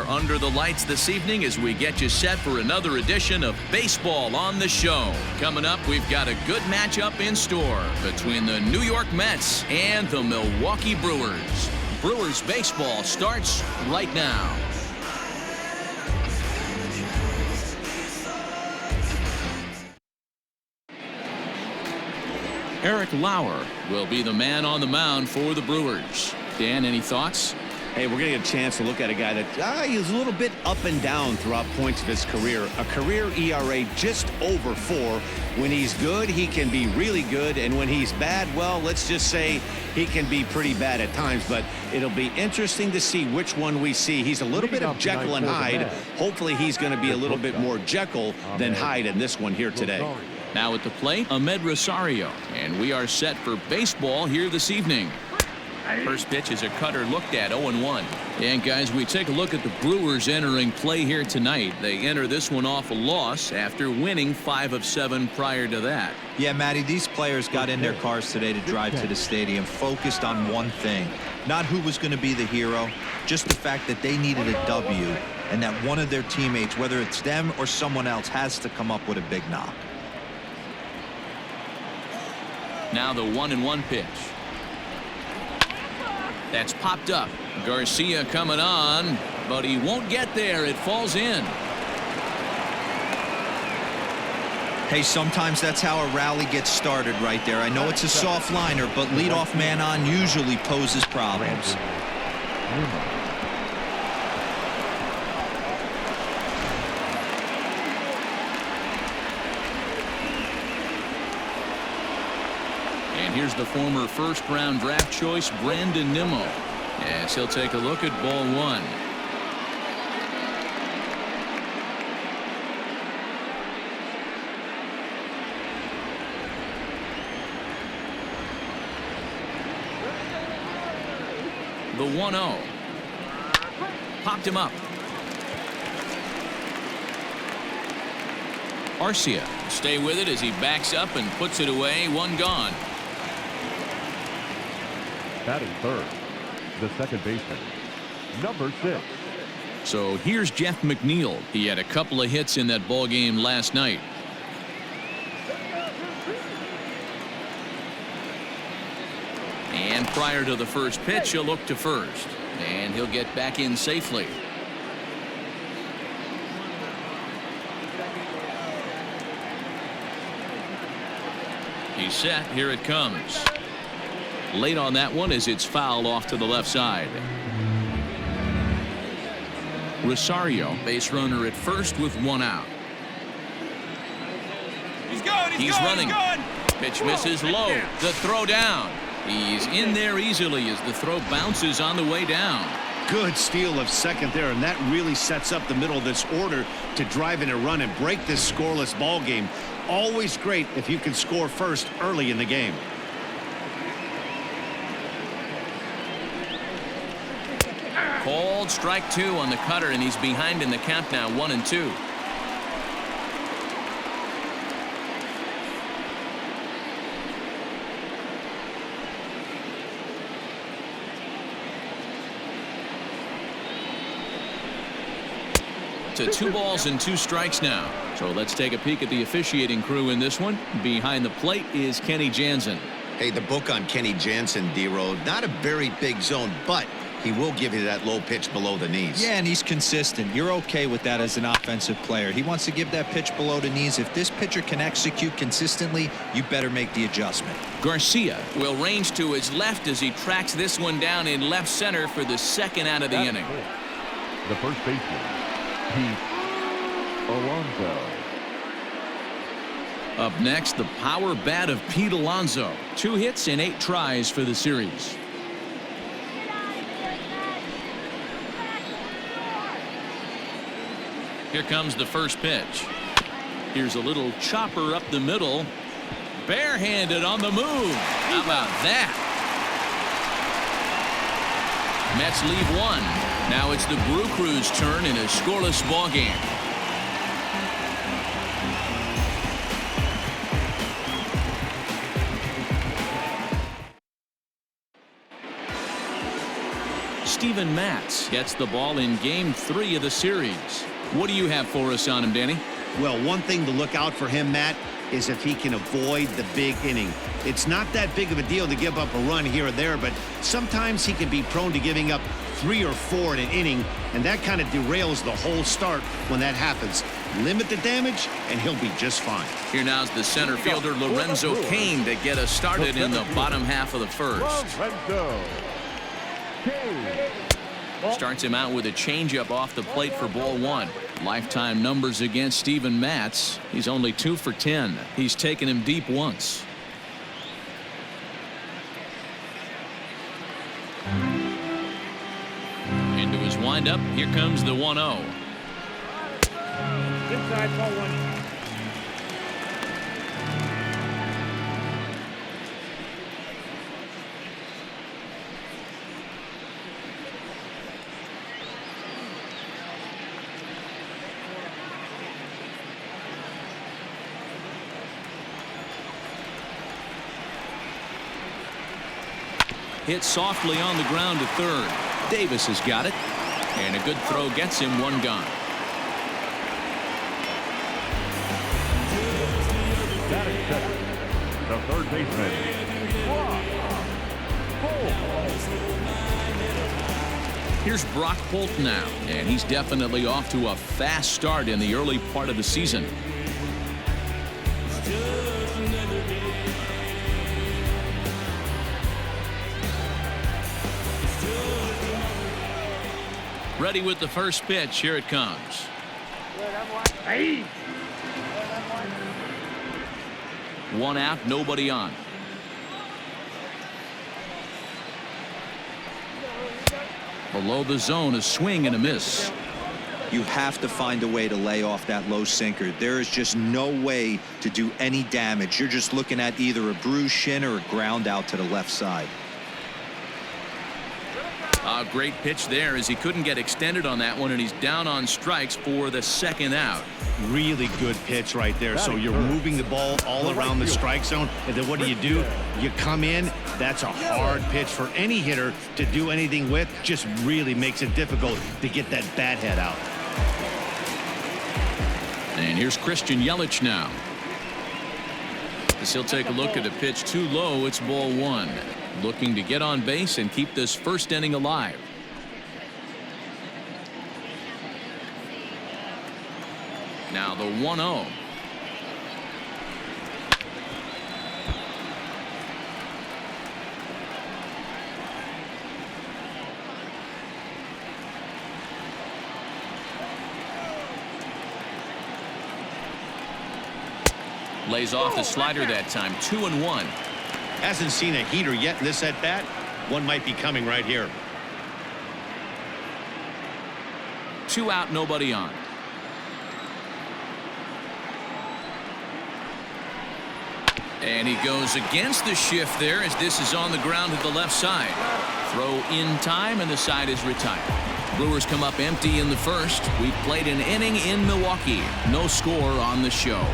are under the lights this evening as we get you set for another edition of Baseball on the Show. Coming up, we've got a good matchup in store between the New York Mets and the Milwaukee Brewers. Brewers baseball starts right now. Eric Lauer will be the man on the mound for the Brewers. Dan, any thoughts? Hey, we're going to get a chance to look at a guy that he's a little bit up and down throughout points of his career. A career ERA just over 4. When he's good, he can be really good. And when he's bad, well, let's just say he can be pretty bad at times. But it'll be interesting to see which one we see. He's a little bit of Jekyll and Hyde. Hopefully he's going to be a little bit more Jekyll than Hyde in this one here today. Now at the plate, Ahmed Rosario. And we are set for baseball here this evening. First pitch is a cutter looked at, 0-1. And guys, we take a look at the Brewers entering play here tonight. They enter this one off a loss after winning 5 of 7 prior to that. Yeah, Matty, these players got in their cars today to drive to the stadium focused on one thing. Not who was going to be the hero, just the fact that they needed a W and that one of their teammates, whether it's them or someone else, has to come up with a big knock. Now the 1-1 pitch. That's popped up. Garcia coming on, but he won't get there. It falls in. Hey, sometimes that's how a rally gets started right there. I know it's a soft liner, but leadoff man on usually poses problems. And here's the former first-round draft choice, Brandon Nimmo, as he'll take a look at ball 1. The 1-0. Popped him up. Arcia stay with it as he backs up and puts it away. 1 gone. Batting third, the second baseman, number 6. So here's Jeff McNeil. He had a couple of hits in that ball game last night. And prior to the first pitch, he'll look to first. And he'll get back in safely. He's set. Here it comes. Late on that one as it's fouled off to the left side. Rosario, base runner at first with 1 out. He's running. Pitch misses low. The throw down. He's in there easily as the throw bounces on the way down. Good steal of second there, and that really sets up the middle of this order to drive in a run and break this scoreless ball game. Always great if you can score first early in the game. Called strike 2 on the cutter, and he's behind in the count now, 1-2. To 2 balls and 2 strikes now. So let's take a peek at the officiating crew in this one. Behind the plate is Kenny Jansen. Hey, the book on Kenny Jansen, D-Road, not a very big zone, but he will give you that low pitch below the knees. Yeah, and he's consistent. You're okay with that as an offensive player. He wants to give that pitch below the knees. If this pitcher can execute consistently, you better make the adjustment. Garcia will range to his left as he tracks this one down in left center for the 2nd out of the inning. The first baseman, Pete Alonso. Up next, the power bat of Pete Alonso. 2 hits and 8 tries for the series. Here comes the first pitch. Here's a little chopper up the middle. Barehanded on the move. How about that? Mets leave 1. Now it's the Brew Crew's turn in a scoreless ball game. Steven Matz gets the ball in Game 3 of the series. What do you have for us on him, Danny? Well, one thing to look out for him, Matt, is if he can avoid the big inning. It's not that big of a deal to give up a run here or there, but sometimes he can be prone to giving up 3 or 4 in an inning, and that kind of derails the whole start when that happens. Limit the damage, and he'll be just fine. Here now's the center fielder, Lorenzo Cain, to get us started in the bottom half of the first. Lorenzo Cain. Starts him out with a changeup off the plate for ball 1. Lifetime numbers against Steven Matz. He's only 2 for 10. He's taken him deep once. Into his windup. Here comes the 1-0. Inside ball 1. Hit softly on the ground to third. Davis has got it. And a good throw gets him 1 gone. Batting second, the third baseman, Here's Brock Holt now, and he's definitely off to a fast start in the early part of the season. Ready with the first pitch. Here it comes. Hey. 1 out, nobody on. Below the zone, a swing and a miss. You have to find a way to lay off that low sinker. There is just no way to do any damage. You're just looking at either a bruised shin or a ground out to the left side. A great pitch there as he couldn't get extended on that one, and he's down on strikes for the 2nd out. Really good pitch right there. So you're moving the ball all around the strike zone, and then what do? You come in. That's a hard pitch for any hitter to do anything with. Just really makes it difficult to get that bat head out. And here's Christian Yelich now. As he'll take a look at a pitch too low. It's ball 1. Looking to get on base and keep this first inning alive. Now the 1-0. Lays off the slider that time. 2-1. Hasn't seen a heater yet in this at bat. One might be coming right here. 2 out, nobody on. And he goes against the shift there as this is on the ground to the left side. Throw in time, and the side is retired. Brewers come up empty in the first. We've played an inning in Milwaukee. No score on the show.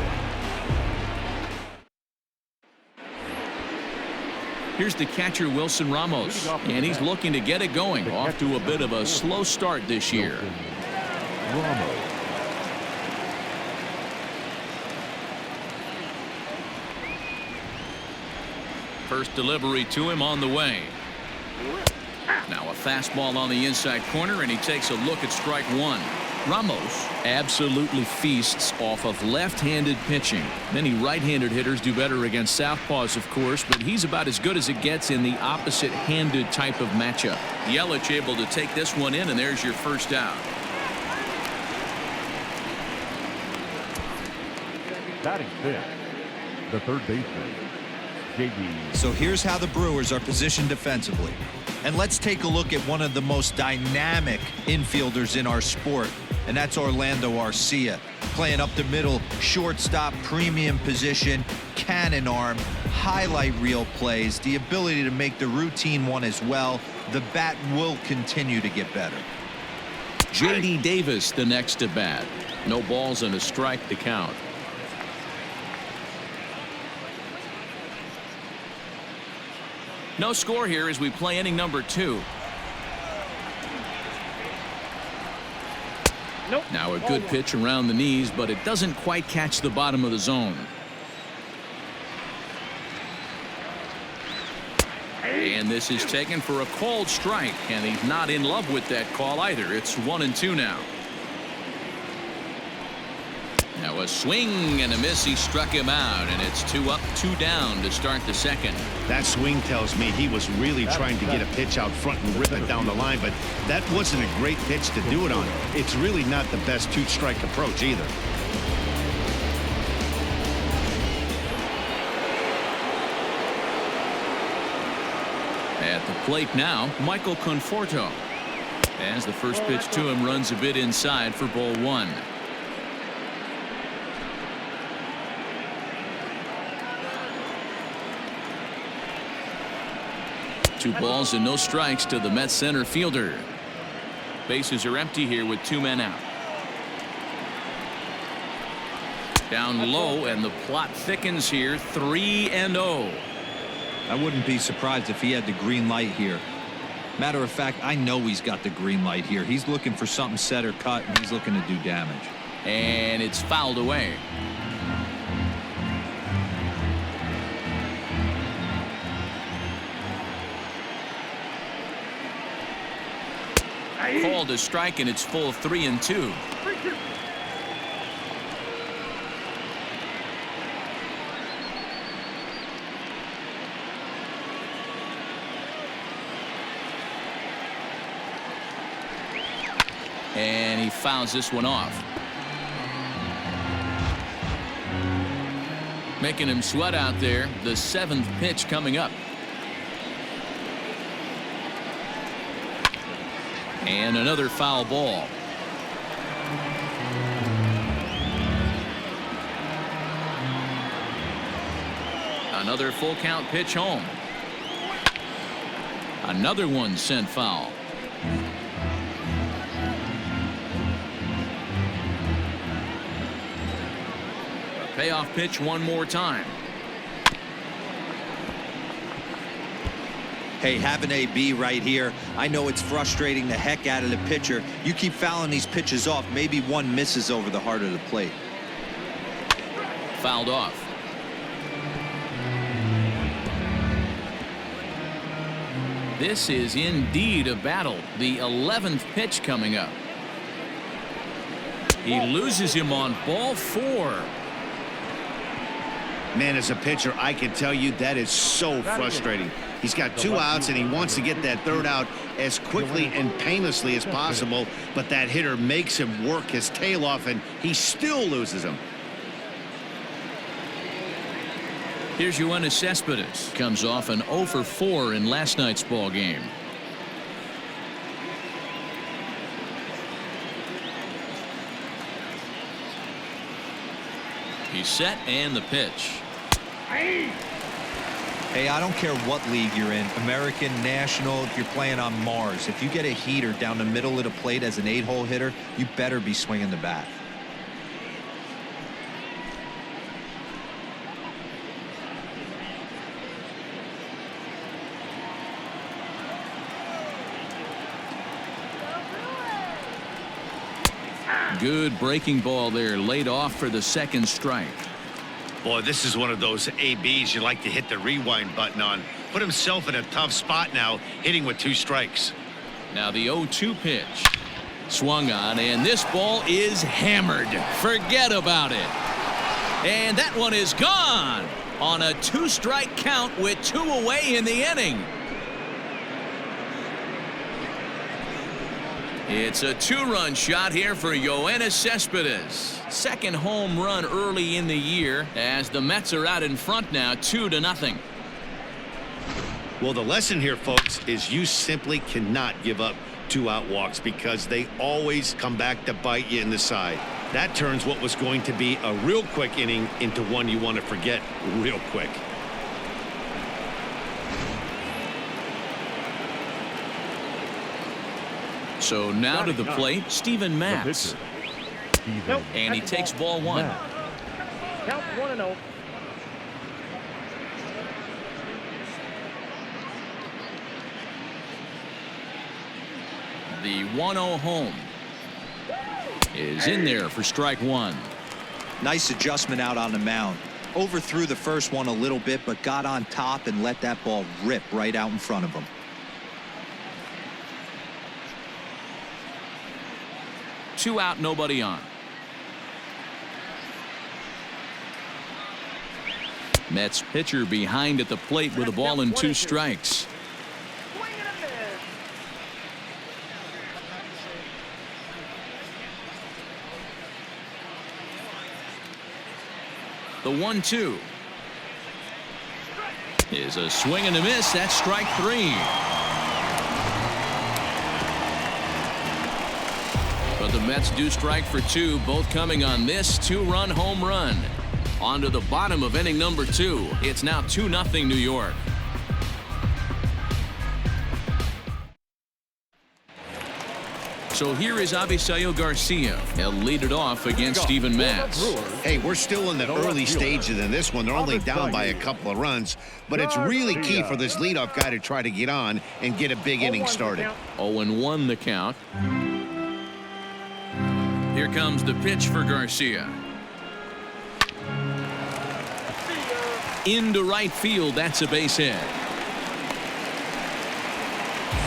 Here's the catcher, Wilson Ramos, and he's looking to get it going. Off to a bit of a slow start this year. First delivery to him on the way. Now a fastball on the inside corner, and he takes a look at strike 1. Ramos absolutely feasts off of left-handed pitching. Many right-handed hitters do better against southpaws, of course, but he's about as good as it gets in the opposite-handed type of matchup. Yelich able to take this one in, and there's your first out. batting 5th, the third baseman, JD. So here's how the Brewers are positioned defensively. And let's take a look at one of the most dynamic infielders in our sport, and that's Orlando Arcia. Playing up the middle, shortstop, premium position, cannon arm, highlight reel plays, the ability to make the routine one as well. The bat will continue to get better. J.D. Davis the next to bat. No balls and a strike to count. No score here as we play inning number 2. Nope. Now a good pitch around the knees, but it doesn't quite catch the bottom of the zone. And this is taken for a called strike, and he's not in love with that call either. It's 1-2 now. Now a swing and a miss. He struck him out, and it's 2 up, 2 down to start the second. That swing tells me he was really trying to get a pitch out front and rip it down the line, but that wasn't a great pitch to do it on. It's really not the best two-strike approach either. At the plate now, Michael Conforto. As the first pitch to him runs a bit inside for ball 1. Two balls and no strikes to the Mets center fielder. Bases are empty here with 2 men out. Down low, and the plot thickens here. 3-0. I wouldn't be surprised if he had the green light here. Matter of fact, I know he's got the green light here. He's looking for something set or cut, and he's looking to do damage. And it's fouled away. Called a strike, and it's full 3-2. And he fouls this one off. Making him sweat out there. The 7th pitch coming up. And another foul ball. Another full count pitch home. Another one sent foul. A payoff pitch one more time. Hey, have an AB right here. I know it's frustrating the heck out of the pitcher. You keep fouling these pitches off, maybe one misses over the heart of the plate. Fouled off. This is indeed a battle. The 11th pitch coming up. He loses him on ball 4. Man, as a pitcher, I can tell you that is so frustrating. He's got 2 outs, and he wants to get that 3rd out as quickly and painlessly as possible, but that hitter makes him work his tail off, and he still loses him. Here's Yoenis Cespedes. Comes off an 0 for 4 in last night's ball game. He's set, and the pitch. Hey, I don't care what league you're in, American, National, if you're playing on Mars. If you get a heater down the middle of the plate as an 8-hole hitter, you better be swinging the bat. Good breaking ball there, laid off for the 2nd strike. Boy, this is one of those ABs you like to hit the rewind button on. Put himself in a tough spot now, hitting with 2 strikes. Now the 0-2 pitch. Swung on, and this ball is hammered. Forget about it. And that one is gone on a 2-strike count with 2 away in the inning. It's a 2-run shot here for Yoenis Cespedes. 2nd home run early in the year as the Mets are out in front now 2-0. Well, the lesson here, folks, is you simply cannot give up 2-out walks because they always come back to bite you in the side. That turns what was going to be a real quick inning into one you want to forget real quick. So now to the plate, Steven Matz. And he takes ball 1. Count 1-0. The 1-0 home. is in there for strike one. Nice adjustment out on the mound. Overthrew the first one a little bit, but got on top and let that ball rip right out in front of him. Two out, nobody on. Mets pitcher behind at the plate with a ball and 2 strikes. The 1-2 is a swing and a miss. That's strike 3. But the Mets do strike for 2, both coming on this 2-run home run. On to the bottom of inning number 2. It's now 2-0 New York. So here is Avisaíl Garcia. He'll lead it off against Steven Matz. Hey, we're still in the early stages in this one. They're only down by a couple of runs, but it's really key for this leadoff guy to try to get on and get a big inning started. 0-1 the count. Here comes the pitch for Garcia. Into right field. That's a base hit.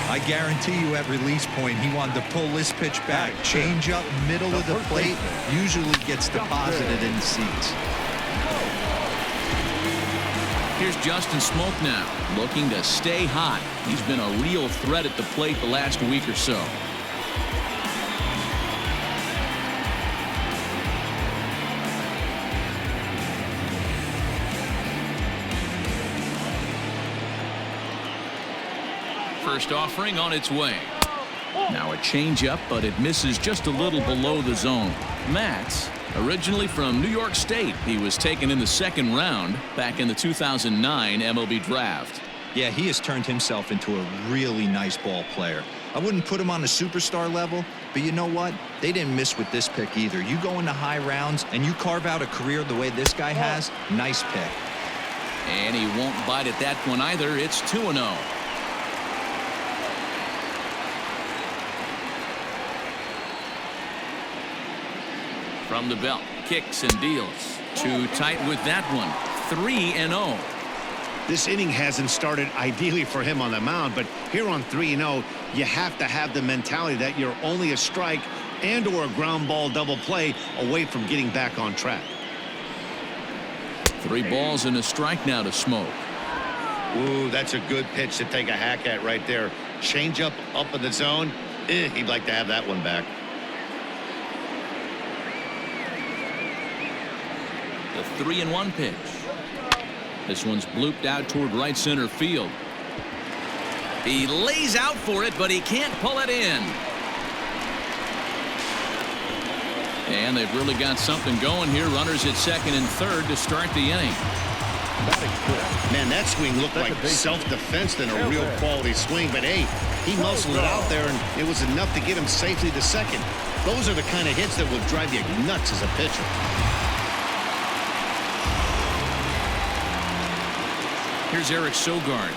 I guarantee you at release point he wanted to pull this pitch back. Change up middle of the plate usually gets deposited in the seats. Here's Justin Smoke now, looking to stay hot. He's been a real threat at the plate the last week or so. First offering on its way. Now a changeup, but it misses just a little below the zone. Matz, originally from New York State, he was taken in the 2nd round back in the 2009 MLB draft. Yeah, he has turned himself into a really nice ball player. I wouldn't put him on the superstar level, but you know what? They didn't miss with this pick either. You go into high rounds and you carve out a career the way this guy has, nice pick. And he won't bite at that one either. It's 2-0. From the belt, kicks and deals. Too tight with that one. 3-0. This inning hasn't started ideally for him on the mound, but here on 3-0, you have to have the mentality that you're only a strike and or a ground ball double play away from getting back on track. 3 balls and a strike now to Smoke. Ooh, that's a good pitch to take a hack at right there. Change up in the zone. He'd like to have that one back. The 3-1 pitch. This one's blooped out toward right center field. He lays out for it, but he can't pull it in. And they've really got something going here. Runners at 2nd and 3rd to start the inning. Man, that swing looked like self-defense than a real quality swing, but hey, he muscled it out there, and it was enough to get him safely to 2nd. Those are the kind of hits that will drive you nuts as a pitcher. Here's Eric Sogard.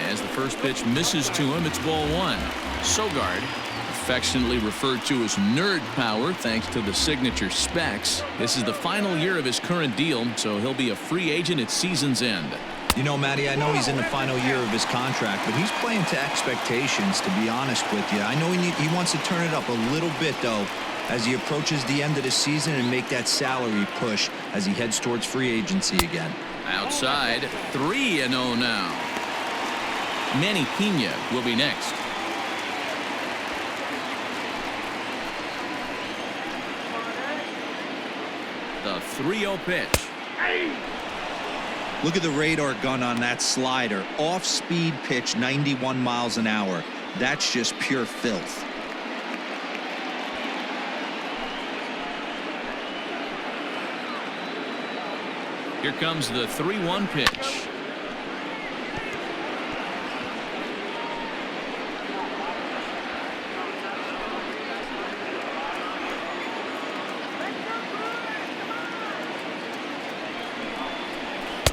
As the first pitch misses to him, it's ball 1. Sogard, affectionately referred to as nerd power thanks to the signature specs. This is the final year of his current deal, so he'll be a free agent at season's end. You know, Matty, I know he's in the final year of his contract, but he's playing to expectations, to be honest with you. I know he wants to turn it up a little bit, though, as he approaches the end of the season and make that salary push as he heads towards free agency again. Outside, 3-0 now. Manny Pena will be next. The 3-0 pitch. Look at the radar gun on that slider. Off-speed pitch, 91 miles an hour. That's just pure filth. Here comes the 3-1 pitch.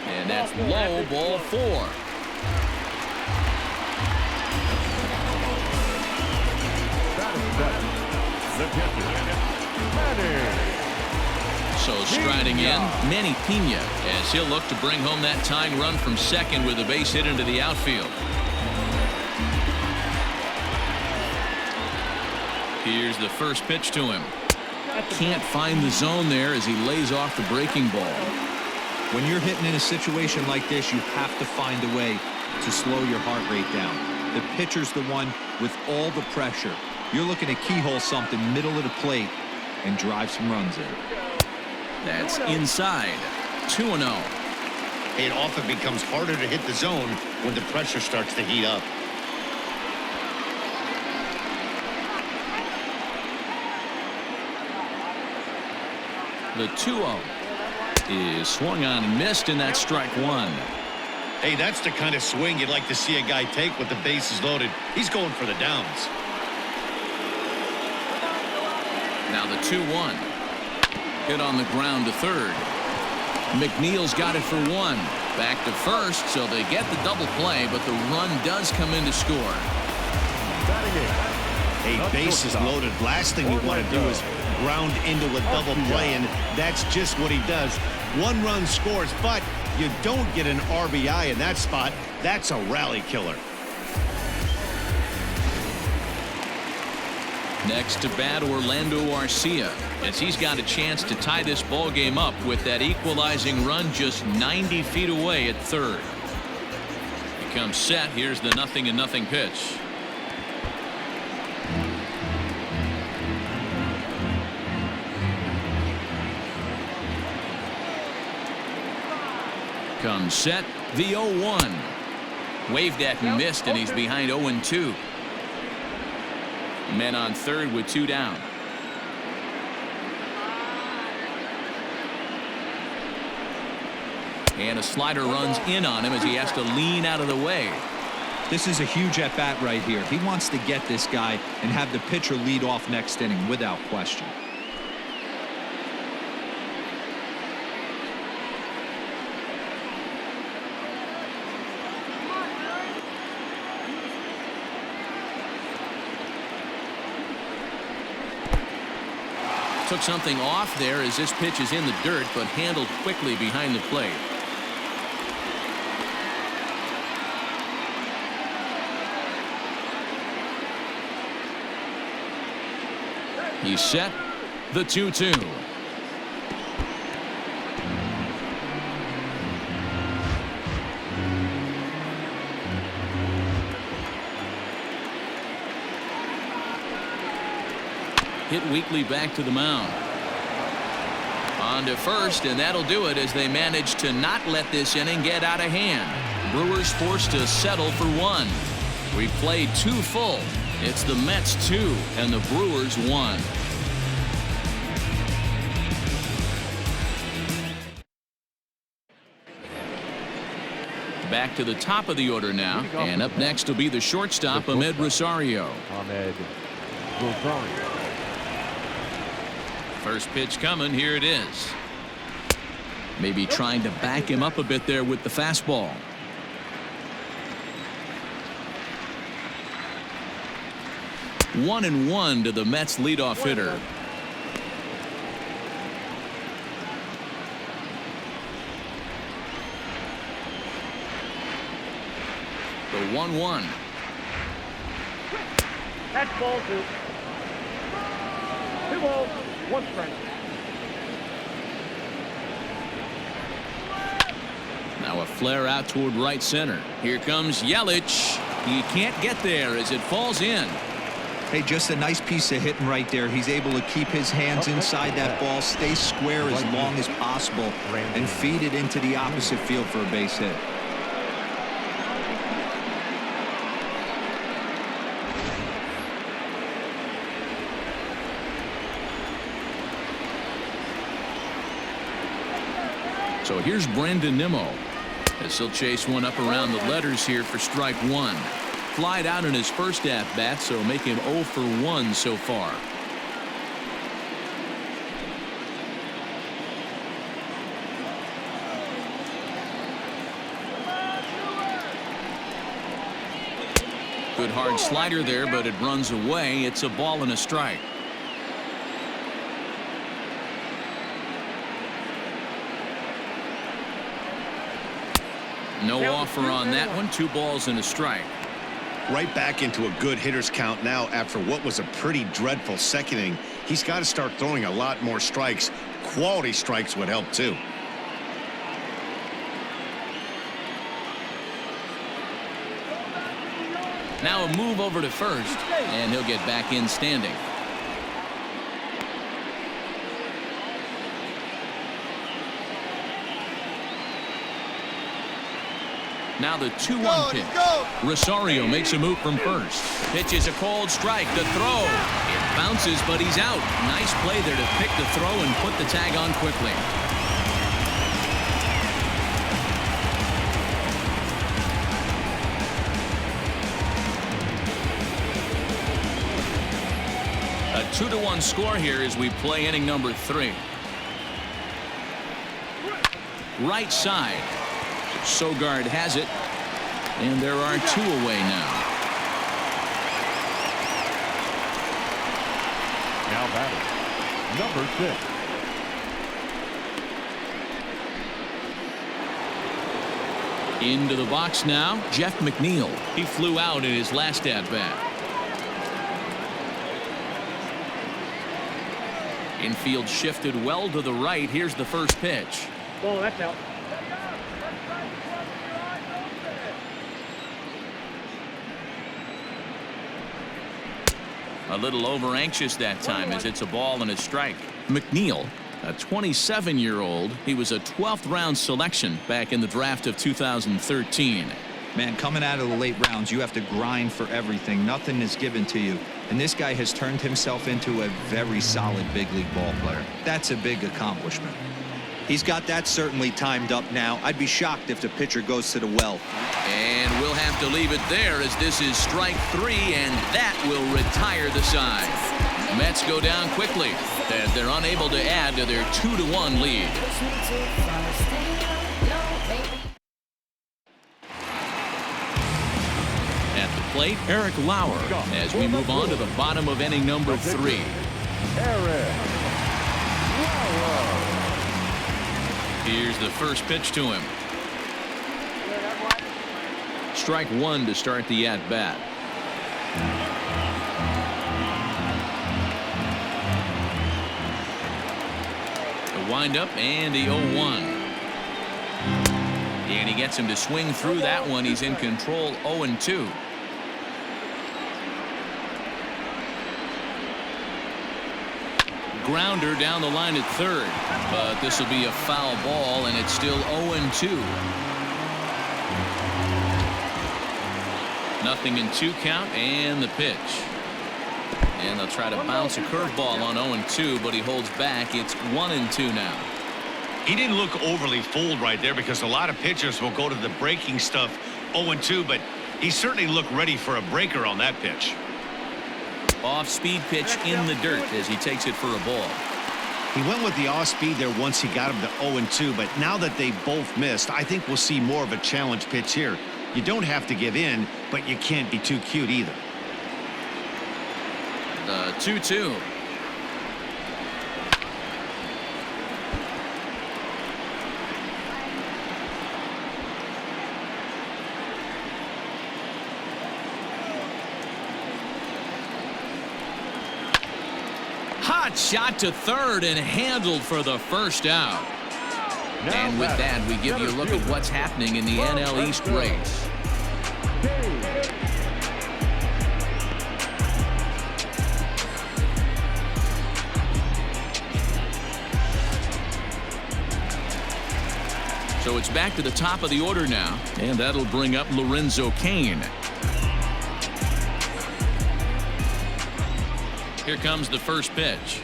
And that's low, ball 4. The catcher. batting in, Manny Pena, as he'll look to bring home that tying run from second with a base hit into the outfield. Here's the first pitch to him. Can't find the zone there as he lays off the breaking ball. When you're hitting in a situation like this, you have to find a way to slow your heart rate down. The pitcher's the one with all the pressure. You're looking to keyhole something middle of the plate and drive some runs in. That's inside. 2-0. It often becomes harder to hit the zone when the pressure starts to heat up. The 2-0 is swung on and missed, and that's strike one. Hey, that's the kind of swing you'd like to see a guy take with the bases loaded. He's going for the downs. Now the 2-1. Hit on the ground to third. McNeil's got it for one. Back to first, so they get the double play, but the run does come in to score. Hey, bases loaded. Last thing you want to do is ground into a double play, and that's just what he does. One run scores, but you don't get an RBI in that spot. That's a rally killer. Next to bat, Orlando Arcia, as he's got a chance to tie this ball game up with that equalizing run just 90 feet away at third. He comes set. Here's the 0-0 pitch. Comes set. The 0-1. Waved at and missed, and he's behind 0-2. Men on third with two down. And a slider runs in on him as he has to lean out of the way. This is a huge at-bat right here. He wants to get this guy and have the pitcher lead off next inning without question. Took something off there as this pitch is in the dirt, but handled quickly behind the plate. He's set. The 2-2. Hit weakly back to the mound. On to first, and that'll do it as they manage to not let this inning get out of hand. Brewers forced to settle for one. We played two full. It's the Mets 2 and the Brewers 1. Back to the top of the order now, and up next will be the shortstop, Amed Rosario. First pitch coming. Here it is. Maybe trying to back him up a bit there with the fastball. One and one to the Mets leadoff hitter. The 1-1. That's ball two. 2 balls, 1 strike. Now a flare out toward right center. Here comes Yelich. He can't get there as it falls in. Hey, just a nice piece of hitting right there. He's able to keep his hands inside that ball, stay square as long as possible, and feed it into the opposite field for a base hit. So here's Brandon Nimmo as he'll chase one up around the letters here for strike one. Flied out in his first at-bat, so make him 0 for 1 so far. Good hard slider there, but it runs away. It's a ball and a strike. No offer on that one. 2 balls and a strike. Right back into a good hitter's count now after what was a pretty dreadful second inning. He's got to start throwing a lot more strikes. Quality strikes would help too. Now a move over to first, and he'll get back in standing. Now the 2-1 pitch. Rosario makes a move from first. Pitches a cold strike. The throw. It bounces, but he's out. Nice play there to pick the throw and put the tag on quickly. A 2-1 score here as we play inning number 3. Right side. Sogard has it, and there are 2 away now. Now batting, number 6. Into the box now, Jeff McNeil. He flew out in his last at-bat. Infield shifted well to the right. Here's the first pitch. Ball, that's out. A little over anxious that time as it's a ball and a strike. McNeil, a 27-year-old. He was a 12th round selection back in the draft of 2013. Man, coming out of the late rounds, you have to grind for everything. Nothing is given to you. And this guy has turned himself into a very solid big league ball player. That's a big accomplishment. He's got that certainly timed up now. I'd be shocked if the pitcher goes to the well. And we'll have to leave it there as this is strike 3, and that will retire the side. Mets go down quickly as they're unable to add to their 2-1 lead. At the plate, Eric Lauer as we move on to the bottom of inning number 3. Eric Lauer. Here's the first pitch to him. Strike 1 to start the at-bat. The windup and the 0-1. And he gets him to swing through that one. He's in control. 0-2. Grounder down the line at third, but this will be a foul ball, and it's still 0-2. Nothing in 2 count, and the pitch. And they'll try to bounce a curveball on 0-2, but he holds back. It's 1-2 now. He didn't look overly fooled right there because a lot of pitchers will go to the breaking stuff 0-2, but he certainly looked ready for a breaker on that pitch. Off-speed pitch in the dirt as he takes it for a ball. He went with the off-speed there once he got him to 0-2, but now that they both missed, I think we'll see more of a challenge pitch here. You don't have to give in, but you can't be too cute either. The 2-2. Hot shot to third and handled for the first out. And with that, we give you a look at what's happening in the NL East race. So it's back to the top of the order now, and that'll bring up Lorenzo Cain. Here comes the first pitch.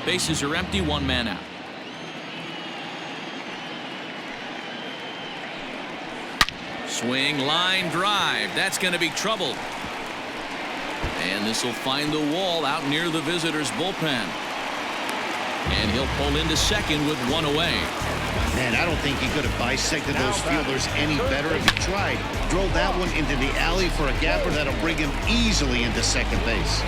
Bases are empty, 1 man out. Swing, line drive. That's going to be trouble. And this will find the wall out near the visitors' bullpen. And he'll pull into second with 1 away. Man, I don't think he could have bisected those fielders any better if he tried. Drove that one into the alley for a gapper that'll bring him easily into second base.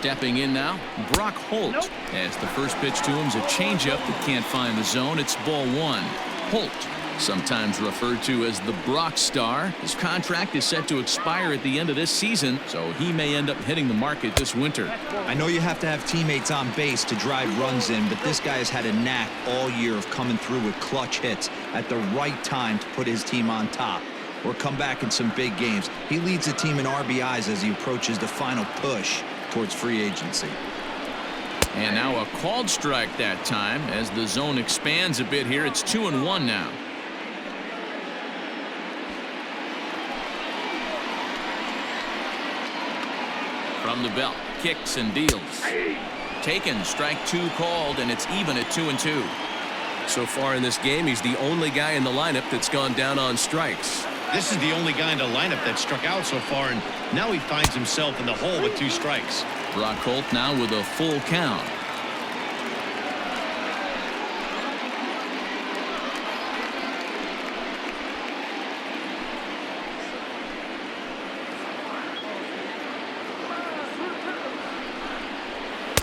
Stepping in now, Brock Holt. As the first pitch to him is a changeup that can't find the zone. It's ball one. Holt, sometimes referred to as the Brock Star. His contract is set to expire at the end of this season, so he may end up hitting the market this winter. I know you have to have teammates on base to drive runs in, but this guy has had a knack all year of coming through with clutch hits at the right time to put his team on top or come back in some big games. He leads the team in RBIs as he approaches the final push towards free agency. And now a called strike that time as the zone expands a bit here. It's 2-1 now. From the belt, kicks and deals. Taken, strike two called, and it's even at 2-2. So far in this game, he's the only guy in the lineup that's gone down on strikes. This is the only guy in the lineup that struck out so far, and now he finds himself in the hole with 2 strikes. Brock Holt now with a full count.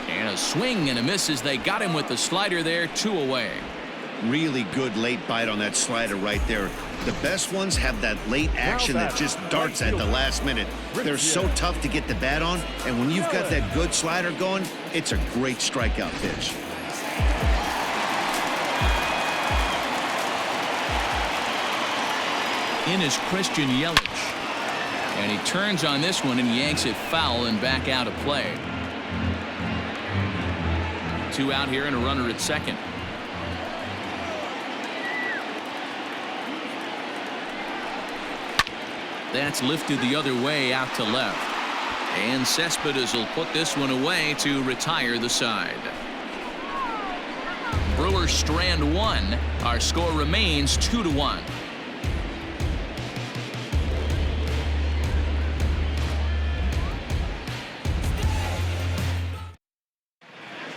And a swing and a miss as they got him with the slider there. 2 away. Really good late bite on that slider right there. The best ones have that late action that just darts at the last minute. They're so tough to get the bat on, and when you've got that good slider going, it's a great strikeout pitch. In is Christian Yelich. And he turns on this one and yanks it foul and back out of play. 2 out here and a runner at second. That's lifted the other way out to left. And Cespedes will put this one away to retire the side. Brewers strand 1. Our score remains 2-1.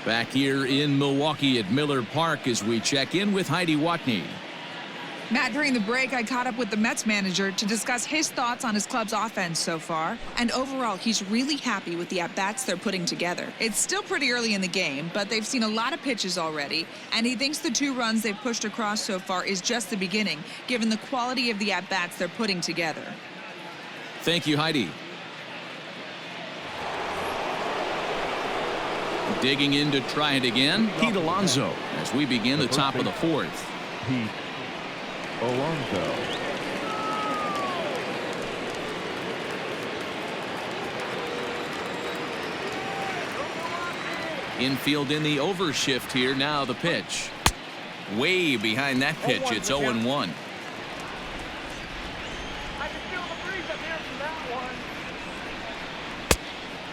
Back here in Milwaukee at Miller Park as we check in with Heidi Watney. Matt, during the break, I caught up with the Mets manager to discuss his thoughts on his club's offense so far. And overall, he's really happy with the at-bats they're putting together. It's still pretty early in the game, but they've seen a lot of pitches already. And he thinks the 2 runs they've pushed across so far is just the beginning, given the quality of the at-bats they're putting together. Thank you, Heidi. Digging in to try it again, Pete Alonso, as we begin the top of the 4th. Pete Alonso. Infield in the overshift here. Now the pitch. Way behind that pitch. It's 0-1. I can feel the breeze up here from that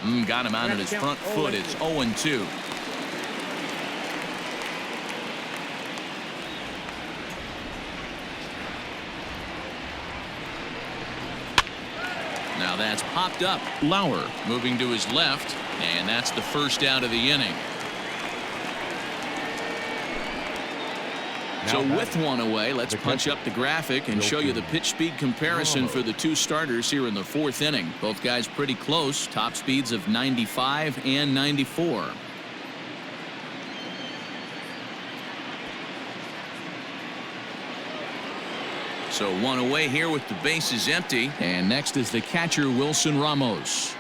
one. Got him out at his front foot. It's 0-2. Now that's popped up. Lauer moving to his left, and that's the first out of the inning. So with 1 away, let's punch up the graphic and show you the pitch speed comparison for the 2 starters here in the 4th inning. Both guys pretty close, top speeds of 95 and 94. So 1 away here with the bases empty. And next is the catcher, Wilson Ramos.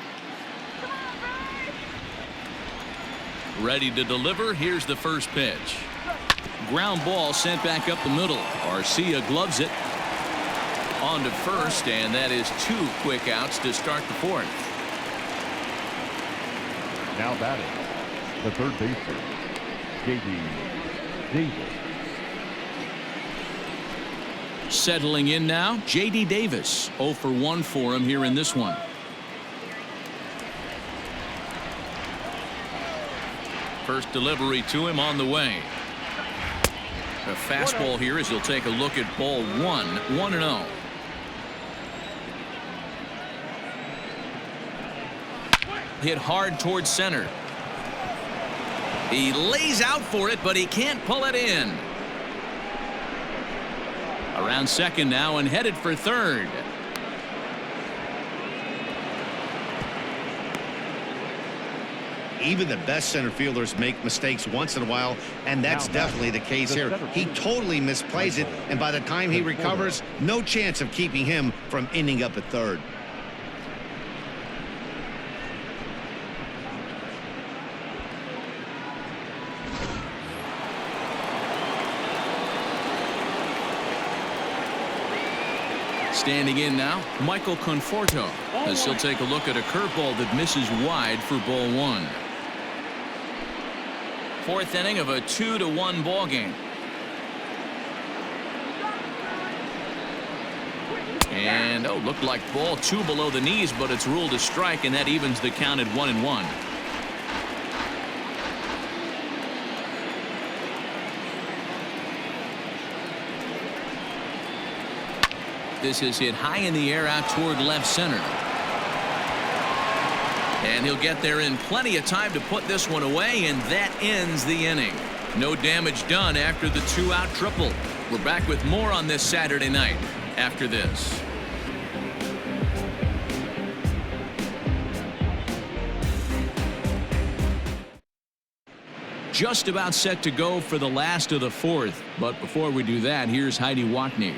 Ready to deliver. Here's the first pitch. Ground ball sent back up the middle. Arcia gloves it. On to first, and that is 2 quick outs to start the 4th. Now batting, the third baseman, J.D. Davis. Settling in now, J.D. Davis. 0 for 1 for him here in this one. First delivery to him on the way. A fastball here as he'll take a look at ball 1. 1-0. Hit hard towards center. He lays out for it, but he can't pull it in. Around second now and headed for third. even the best center fielders make mistakes once in a while, and that's definitely the case here. He totally misplays it, and by the time he recovers, no chance of keeping him from ending up at third. Standing in now, Michael Conforto, as he'll take a look at a curveball that misses wide for ball one. Fourth inning of a 2-1 ball game. And looked like ball two below the knees, but it's ruled a strike, and that evens the count at 1-1. This is hit high in the air out toward left center. And he'll get there in plenty of time to put this one away, and that ends the inning. No damage done after the two-out triple. We're back with more on this Saturday night after this. Just about set to go for the last of the fourth. But before we do that, here's Heidi Watney.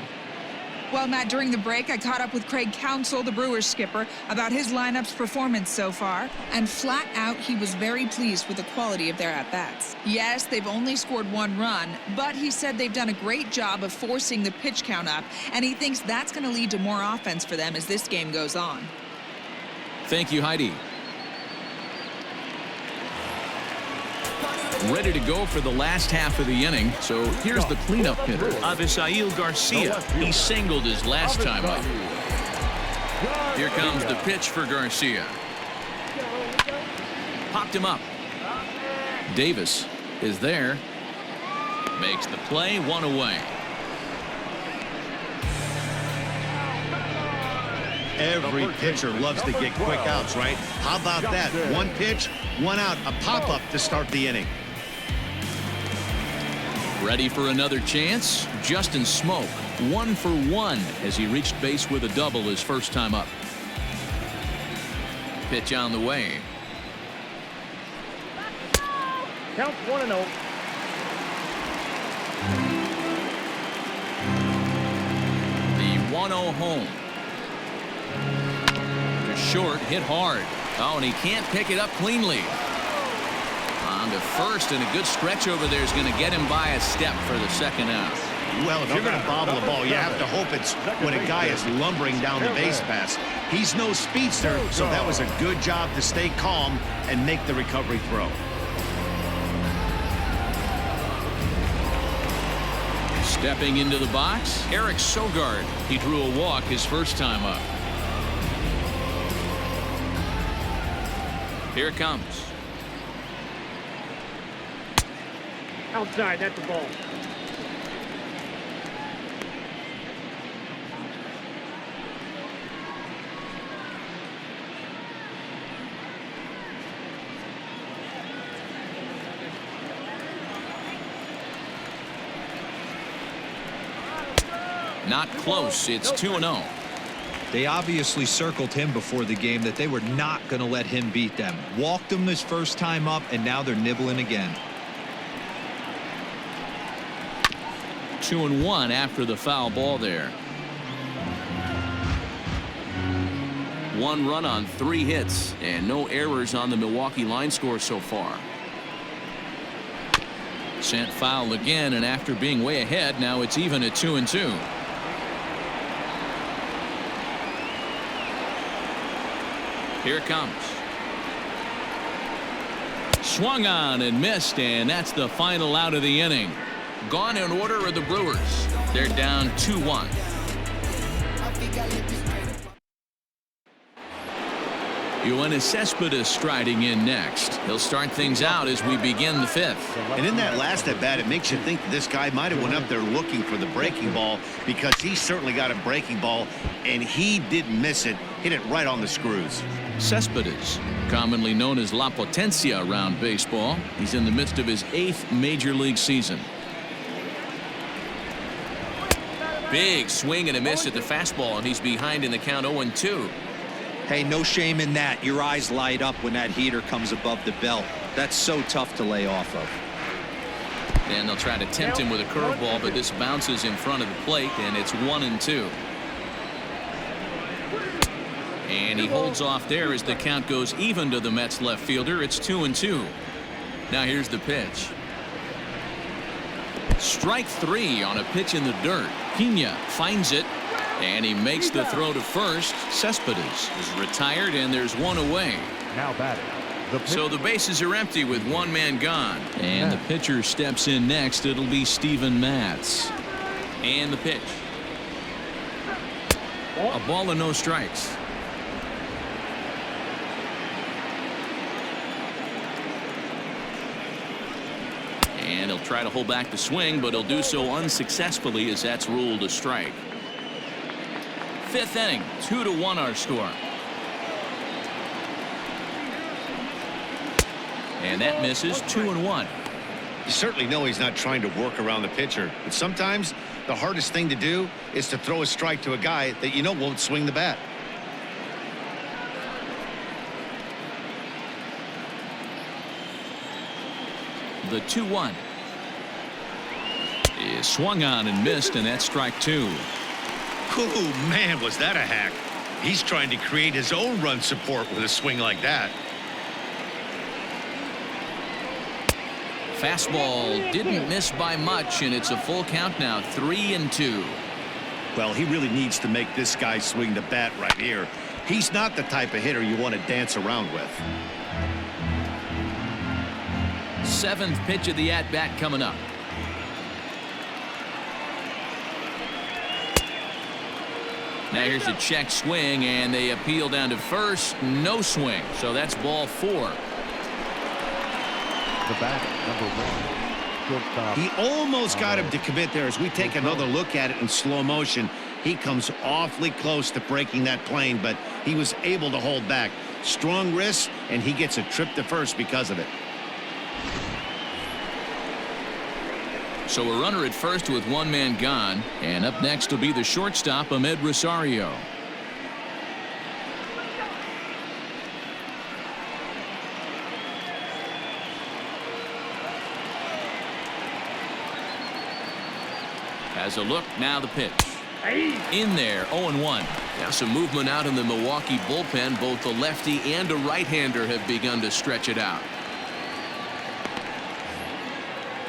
Well, Matt, during the break, I caught up with Craig Counsell, the Brewers skipper, about his lineup's performance so far, and flat out, he was very pleased with the quality of their at-bats. Yes, they've only scored one run, but he said they've done a great job of forcing the pitch count up, and he thinks that's going to lead to more offense for them as this game goes on. Thank you, Heidi. Ready to go for the last half of the inning. So here's the cleanup hitter, Avisail Garcia. He singled his last time up. Here comes the pitch for Garcia. Popped him up. Davis is there. Makes the play, one away. Every pitcher loves to get quick outs, right? How about that? One pitch, one out, a pop-up to start the inning. Ready for another chance? Justin Smoak, 1 for 1 as he reached base with a double his first time up. Pitch on the way. Count 1-0. The 1-0 home. To short, hit hard. Oh, and he can't pick it up cleanly. On to first, and a good stretch over there is going to get him by a step for the second out. Well, if you're going to bobble the ball, you have to hope it's when a guy is lumbering down the base pass. He's no speedster, so that was a good job to stay calm and make the recovery throw. Stepping into the box, Eric Sogard. He drew a walk his first time up. Here it comes. Outside, that's the ball. Not close. It's 2-0. They obviously circled him before the game that they were not going to let him beat them. Walked him his first time up, and now they're nibbling again. 2-1 after the foul ball there. 1 run on 3 hits and no errors on the Milwaukee line score so far. Sent foul again, and after being way ahead, now it's even at 2-2. Here it comes. Swung on and missed, and that's the final out of the inning. Gone in order are the Brewers. They're down 2-1. Yoenis Cespedes striding in next. He'll start things out as we begin the 5th. And in that last at bat, it makes you think that this guy might have went up there looking for the breaking ball, because he certainly got a breaking ball, and he didn't miss it. Hit it right on the screws. Cespedes, commonly known as La Potencia around baseball. He's in the midst of his 8th major league season. Big swing and a miss at the fastball, and he's behind in the count 0-2. Hey, no shame in that. Your eyes light up when that heater comes above the belt. That's so tough to lay off of. And they'll try to tempt him with a curveball, but this bounces in front of the plate, and it's 1-2. And he holds off there as the count goes even to the Mets left fielder. It's 2-2. Now here's the pitch. Strike 3 on a pitch in the dirt. Pena finds it, and he makes the throw to first. Cespedes is retired, and there's one away. Now batting. So the bases are empty with one man gone. And the pitcher steps in next. It'll be Steven Matz. And the pitch. A ball and no strikes. And he'll try to hold back the swing, but he'll do so unsuccessfully as that's ruled a strike. Fifth inning, 2-1 our score. And that misses. 2-1. You certainly know he's not trying to work around the pitcher, but sometimes the hardest thing to do is to throw a strike to a guy that you know won't swing the bat. The 2-1 is swung on and missed, and that's strike 2. Oh, man, was that a hack. He's trying to create his own run support with a swing like that. Fastball didn't miss by much, and it's a full count now. 3-2. Well, he really needs to make this guy swing the bat right here. He's not the type of hitter you want to dance around with. Seventh pitch of the at-bat coming up. Now here's a check swing, and they appeal down to first. No swing, so that's ball 4. The batter, number 1. Shortstop. He almost got him to commit there. As we take another look at it in slow motion, he comes awfully close to breaking that plane, but he was able to hold back. Strong wrist, and he gets a trip to first because of it. So a runner at first with one man gone, and up next will be the shortstop, Amed Rosario. Has a look, now the pitch. In there, 0-1. Now some movement out in the Milwaukee bullpen. Both the lefty and a right-hander have begun to stretch it out.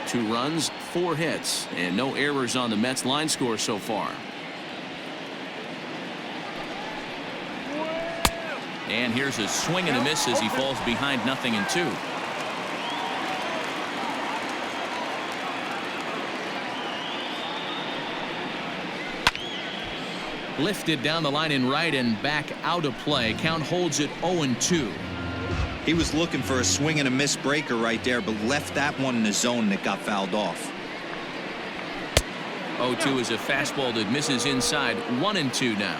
2 runs, 4 hits, and no errors on the Mets line score so far. And here's a swing and a miss as he falls behind 0-2. Lifted down the line in right and back out of play. Count holds it 0-2. He was looking for a swing and a miss breaker right there, but left that one in the zone that got fouled off. 0-2 is a fastball that misses inside. 1-2 now.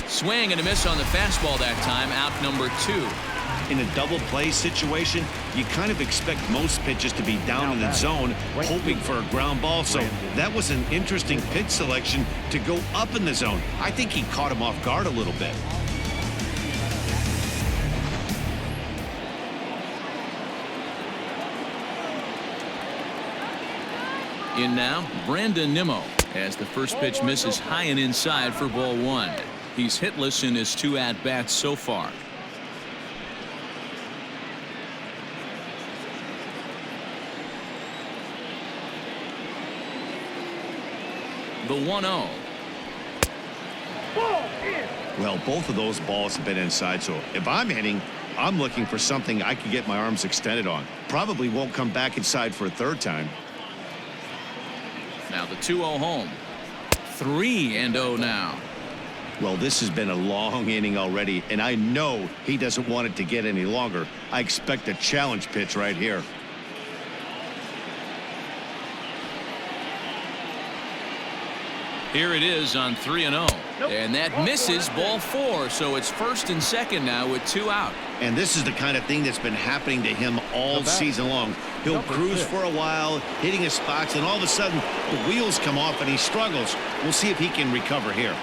Swing and a miss on the fastball that time. Out number 2. In a double play situation, you kind of expect most pitches to be down in the zone, hoping for a ground ball. So that was an interesting pitch selection to go up in the zone. I think he caught him off guard a little bit. In now, Brandon Nimmo, as the first pitch misses high and inside for ball 1. He's hitless in his 2 at-bats so far. The 1-0. Well, both of those balls have been inside, so if I'm hitting, I'm looking for something I can get my arms extended on. Probably won't come back inside for a third time. Now the 2-0 home. 3-0 now. Well, this has been a long inning already, and I know he doesn't want it to get any longer. I expect a challenge pitch right here. Here it is on 3-0. And that misses ball 4. So it's first and second now with 2 out. And this is the kind of thing that's been happening to him all season long. He'll cruise for a while, hitting his spots, and all of a sudden the wheels come off and he struggles. We'll see if he can recover here.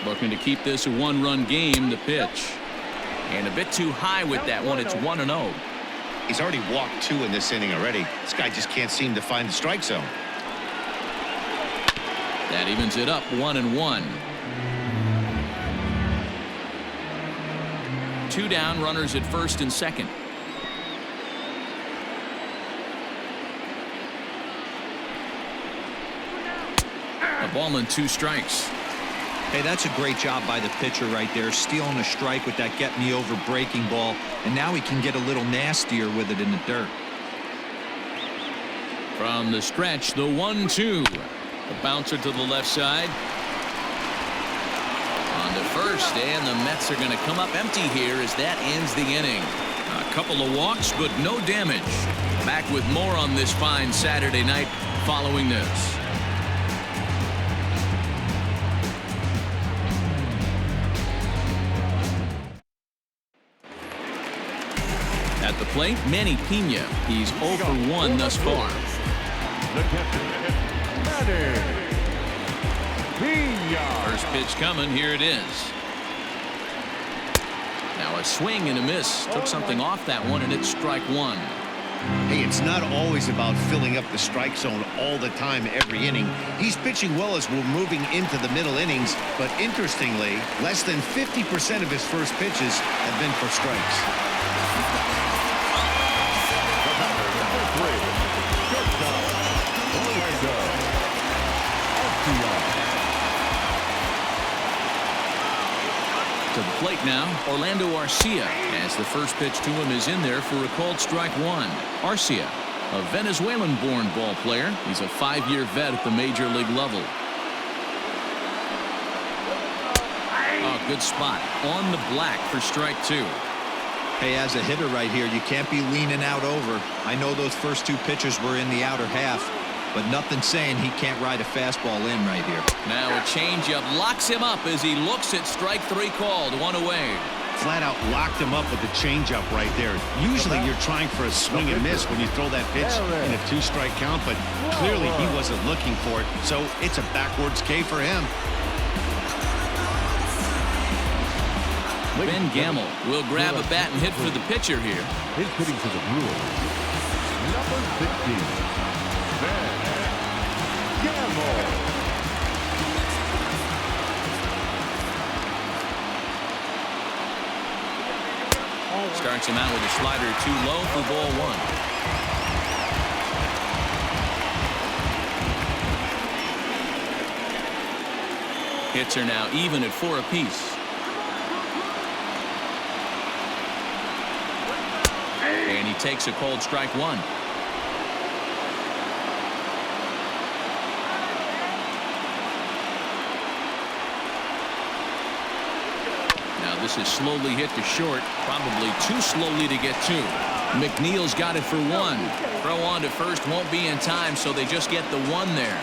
Looking to keep this a 1-run game. The pitch. And a bit too high with that one. It's 1-0. He's already walked 2 in this inning already. This guy just can't seem to find the strike zone. That evens it up 1-1. 2 down, runners at first and second. A ball and 2 strikes. Hey, that's a great job by the pitcher right there, stealing a strike with that get-me-over breaking ball, and now he can get a little nastier with it in the dirt. From the stretch, the 1-2. The bouncer to the left side. On to first, and the Mets are going to come up empty here as that ends the inning. A couple of walks, but no damage. Back with more on this fine Saturday night following this. At the plate, Manny Pena. He's 0 for 1 thus far. The catcher, Manny Pena. First pitch coming. Here it is. Now a swing and a miss. Took something off that one, and it's strike 1. Hey, it's not always about filling up the strike zone all the time every inning. He's pitching well as we're moving into the middle innings, but interestingly, less than 50% of his first pitches have been for strikes. To the plate now, Orlando Arcia, as the first pitch to him is in there for a called strike 1. Arcia, a Venezuelan-born ball player. He's a 5-year vet at the major league level. Oh, good spot on the black for strike 2. Hey, as a hitter right here, you can't be leaning out over. I know those first 2 pitches were in the outer half, but nothing saying he can't ride a fastball in right here. Now a changeup locks him up as he looks at strike 3 called. 1 away. Flat out locked him up with the changeup right there. Usually you're trying for a swing and miss when you throw that pitch in a 2-strike count, but clearly he wasn't looking for it, so it's a backwards K for him. Ben Gamble will grab a bat and hit for the pitcher here. He's hitting for the Brewers. Number 15, Ben Gamble. Starts him out with a slider too low for ball 1. Hits are now even at 4 apiece. And he takes a cold strike 1. Now this is slowly hit to short, probably too slowly to get to. McNeil's got it for 1. Throw on to first won't be in time, so they just get the 1 there.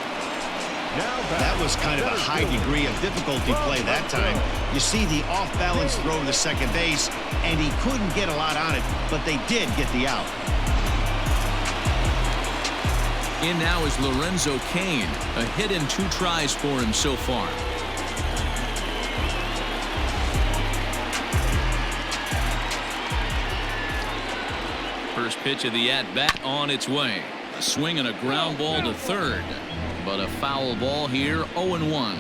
That was kind of a high degree of difficulty play that time. You see the off-balance throw to second base, and he couldn't get a lot on it, but they did get the out. In now is Lorenzo Cain. A hit and 2 tries for him so far. First pitch of the at-bat on its way. A swing and a ground ball to third. But a foul ball here, 0-1.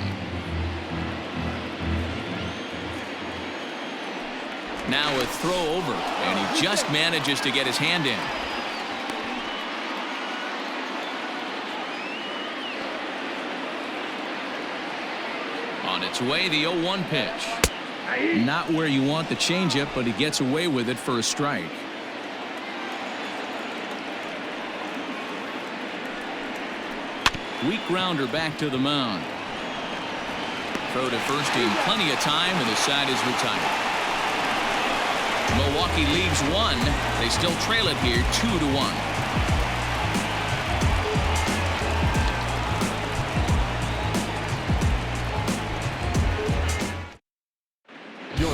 Now a throw over, and he just manages to get his hand in. On its way, the 0-1 pitch. Not where you want the changeup, but he gets away with it for a strike. Weak grounder back to the mound. Throw to first in plenty of time, and the side is retired. Milwaukee leaves one. They still trail it here 2-1.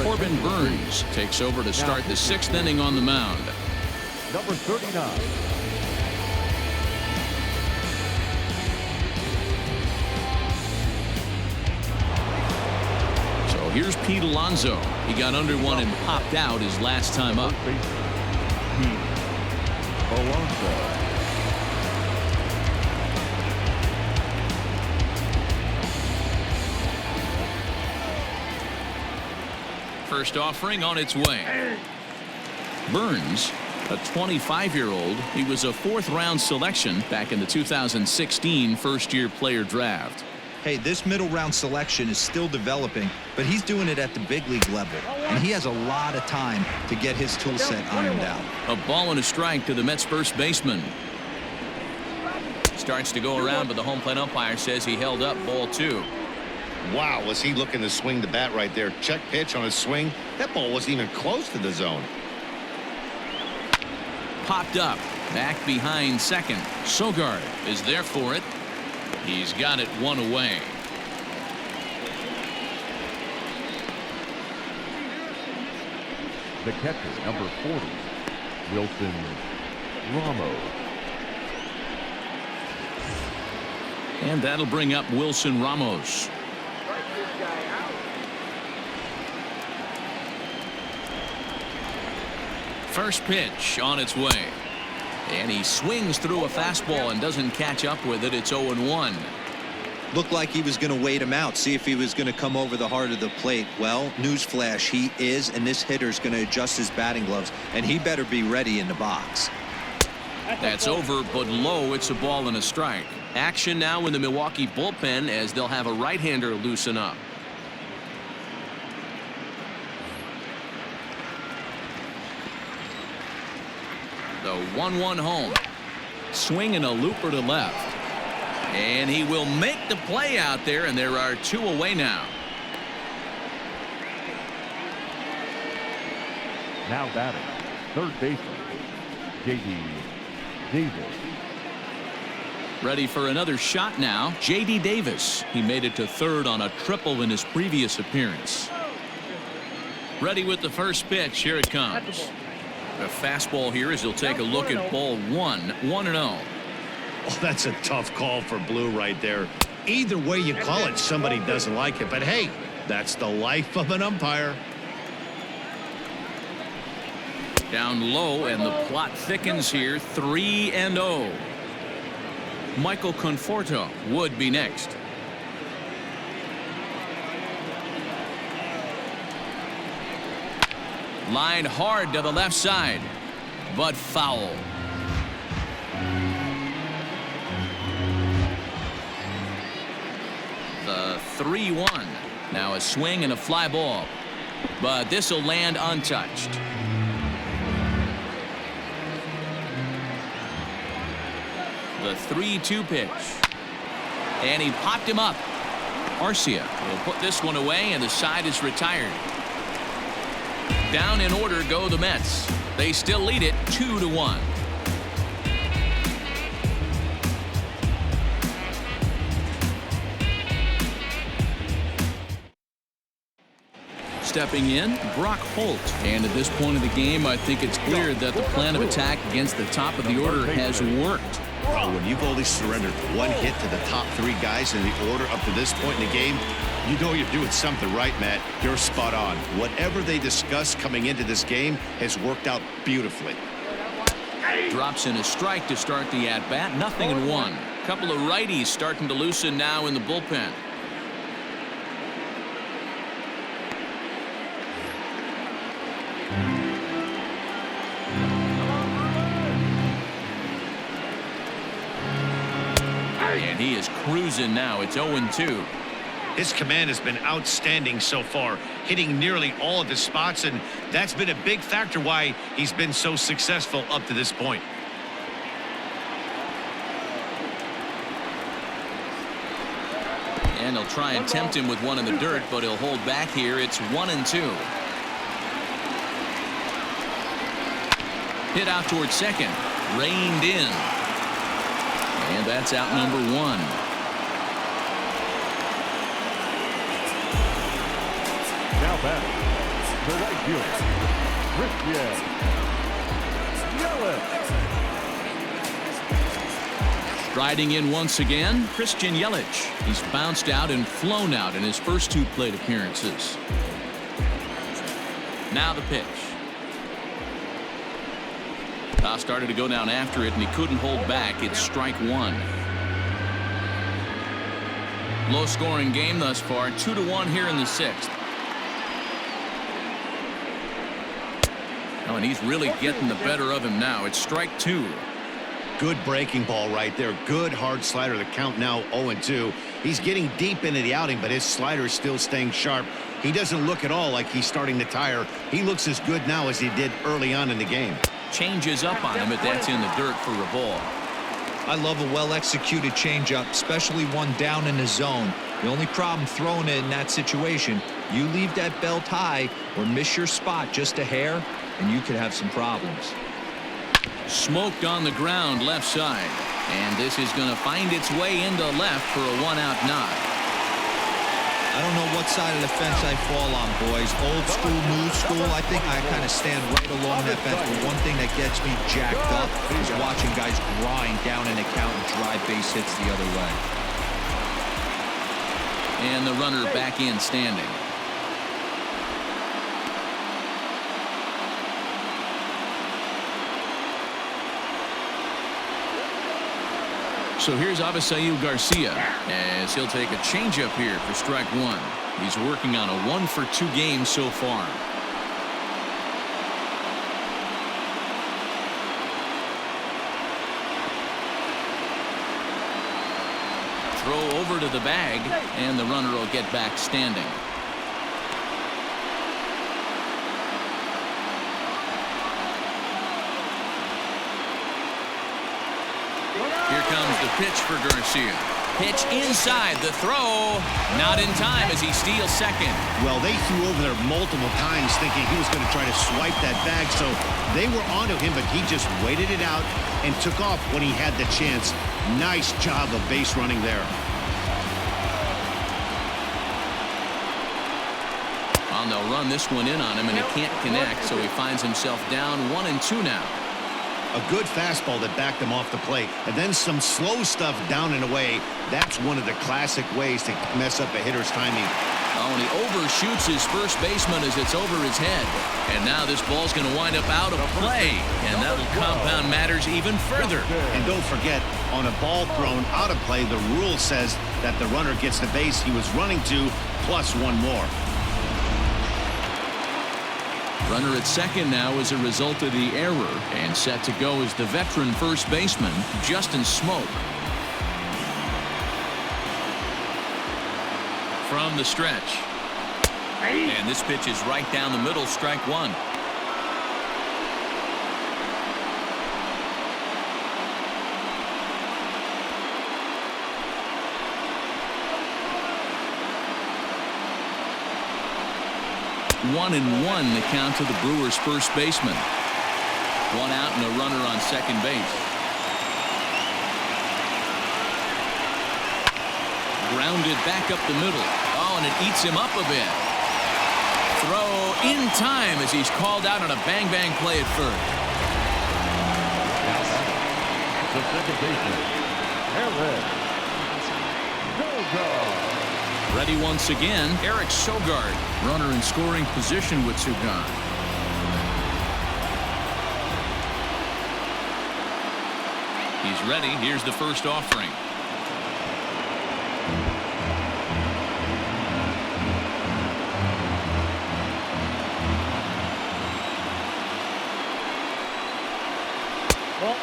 Corbin Burns takes over to start the 6th inning on the mound. Number 39. So here's Pete Alonso. He got under one and popped out his last time up. Pete Alonso. First offering on its way. Burns, a 25-year-old, he was a 4th-round selection back in the 2016 first-year player draft. Hey, this middle round selection is still developing, but he's doing it at the big league level, and he has a lot of time to get his tool set ironed out. A ball and a strike to the Mets first baseman. Starts to go around, but the home plate umpire says he held up ball 2. Wow, was he looking to swing the bat right there? Check pitch on his swing. That ball wasn't even close to the zone. Popped up, back behind second. Sogard is there for it. He's got it 1 away. The catcher, number 40, Wilson Ramos. And that'll bring up Wilson Ramos. First pitch on its way. And he swings through a fastball and doesn't catch up with it. It's 0-1. Looked like he was going to wait him out, see if he was going to come over the heart of the plate. Well, newsflash, he is, and this hitter's going to adjust his batting gloves, and he better be ready in the box. That's over, but low. It's a ball and a strike. Action now in the Milwaukee bullpen as they'll have a right-hander loosen up. The 1-1 home. Swing and a looper to left. And he will make the play out there, and there are 2 away now. Now batting, third baseman, J.D. Davis. Ready for another shot now. J.D. Davis. He made it to third on a triple in his previous appearance. Ready with the first pitch. Here it comes. A fastball here as he'll take a look at ball 1. 1-0. Oh, that's a tough call for Blue right there. Either way you call it, somebody doesn't like it. But hey, that's the life of an umpire. Down low, and the plot thickens here. 3-0. Michael Conforto would be next. Line hard to the left side, but foul. The 3-1. Now a swing and a fly ball, but this will land untouched. The 3-2 pitch, and he popped him up. Arcia will put this one away, and the side is retired. Down in order go the Mets. They still lead it 2-1. Stepping in, Brock Holt. And at this point of the game, I think it's clear that the plan of attack against the top of the order has worked. Bro, when you've only surrendered 1 hit to the top 3 guys in the order up to this point in the game, you know you're doing something right, Matt. You're spot on. Whatever they discussed coming into this game has worked out beautifully. Drops in a strike to start the at-bat. 0-1. Couple of righties starting to loosen now in the bullpen. And he is cruising now. It's 0-2. His command has been outstanding so far, hitting nearly all of his spots, and that's been a big factor why he's been so successful up to this point. And he'll try and tempt him with one in the dirt, but he'll hold back here. It's 1-2. Hit out towards second. Reined in. And that's out number 1. Now back, the right fielder, Christian Yelich. Striding in once again, Christian Yelich. He's bounced out and flown out in his first 2 plate appearances. Now the pitch. Started to go down after it, and he couldn't hold back. It's strike 1. Low-scoring game thus far, 2-1 here in the 6th. Oh, and he's really getting the better of him now. It's strike 2. Good breaking ball right there. Good hard slider. The count now 0-2. He's getting deep into the outing, but his slider is still staying sharp. He doesn't look at all like he's starting to tire. He looks as good now as he did early on in the game. Changes up on him, but that's in the dirt for a ball. I love a well-executed changeup, especially one down in the zone. The only problem throwing it in that situation, you leave that belt high or miss your spot just a hair, and you could have some problems. Smoked on the ground left side, and this is going to find its way into left for a 1-out knock. I don't know what side of the fence I fall on, boys. Old school, new school. I think I kind of stand right along that fence. But one thing that gets me jacked up is watching guys grind down in the count and drive base hits the other way. And the runner back in standing. So here's Avisail Garcia as he'll take a changeup here for strike 1. He's working on a 1-for-2 game so far. Throw over to the bag, and the runner will get back standing. Here comes the pitch for Garcia. Pitch inside, the throw, not in time as he steals second. Well, they threw over there multiple times thinking he was going to try to swipe that bag, so they were onto him, but he just waited it out and took off when he had the chance. Nice job of base running there. Well, they'll run this one in on him, and he can't connect, so he finds himself down 1-2 now. A good fastball that backed him off the plate, and then some slow stuff down and away. That's one of the classic ways to mess up a hitter's timing. Oh, and he overshoots his first baseman as it's over his head. And now this ball's going to wind up out of play, and that'll compound matters even further. And don't forget, on a ball thrown out of play, the rule says that the runner gets the base he was running to, plus one more. Runner at second now as a result of the error, and set to go is the veteran first baseman, Justin Smoke. From the stretch. And this pitch is right down the middle, strike 1. One and one the count to the Brewers first baseman. 1 out and a runner on second base. Grounded back up the middle. Oh, and it eats him up a bit. Throw in time as he's called out on a bang-bang play at first. The second baseman, Alex Miniak. Ready once again, Eric Sogard, runner in scoring position with Sugan. He's ready. Here's the first offering. Well,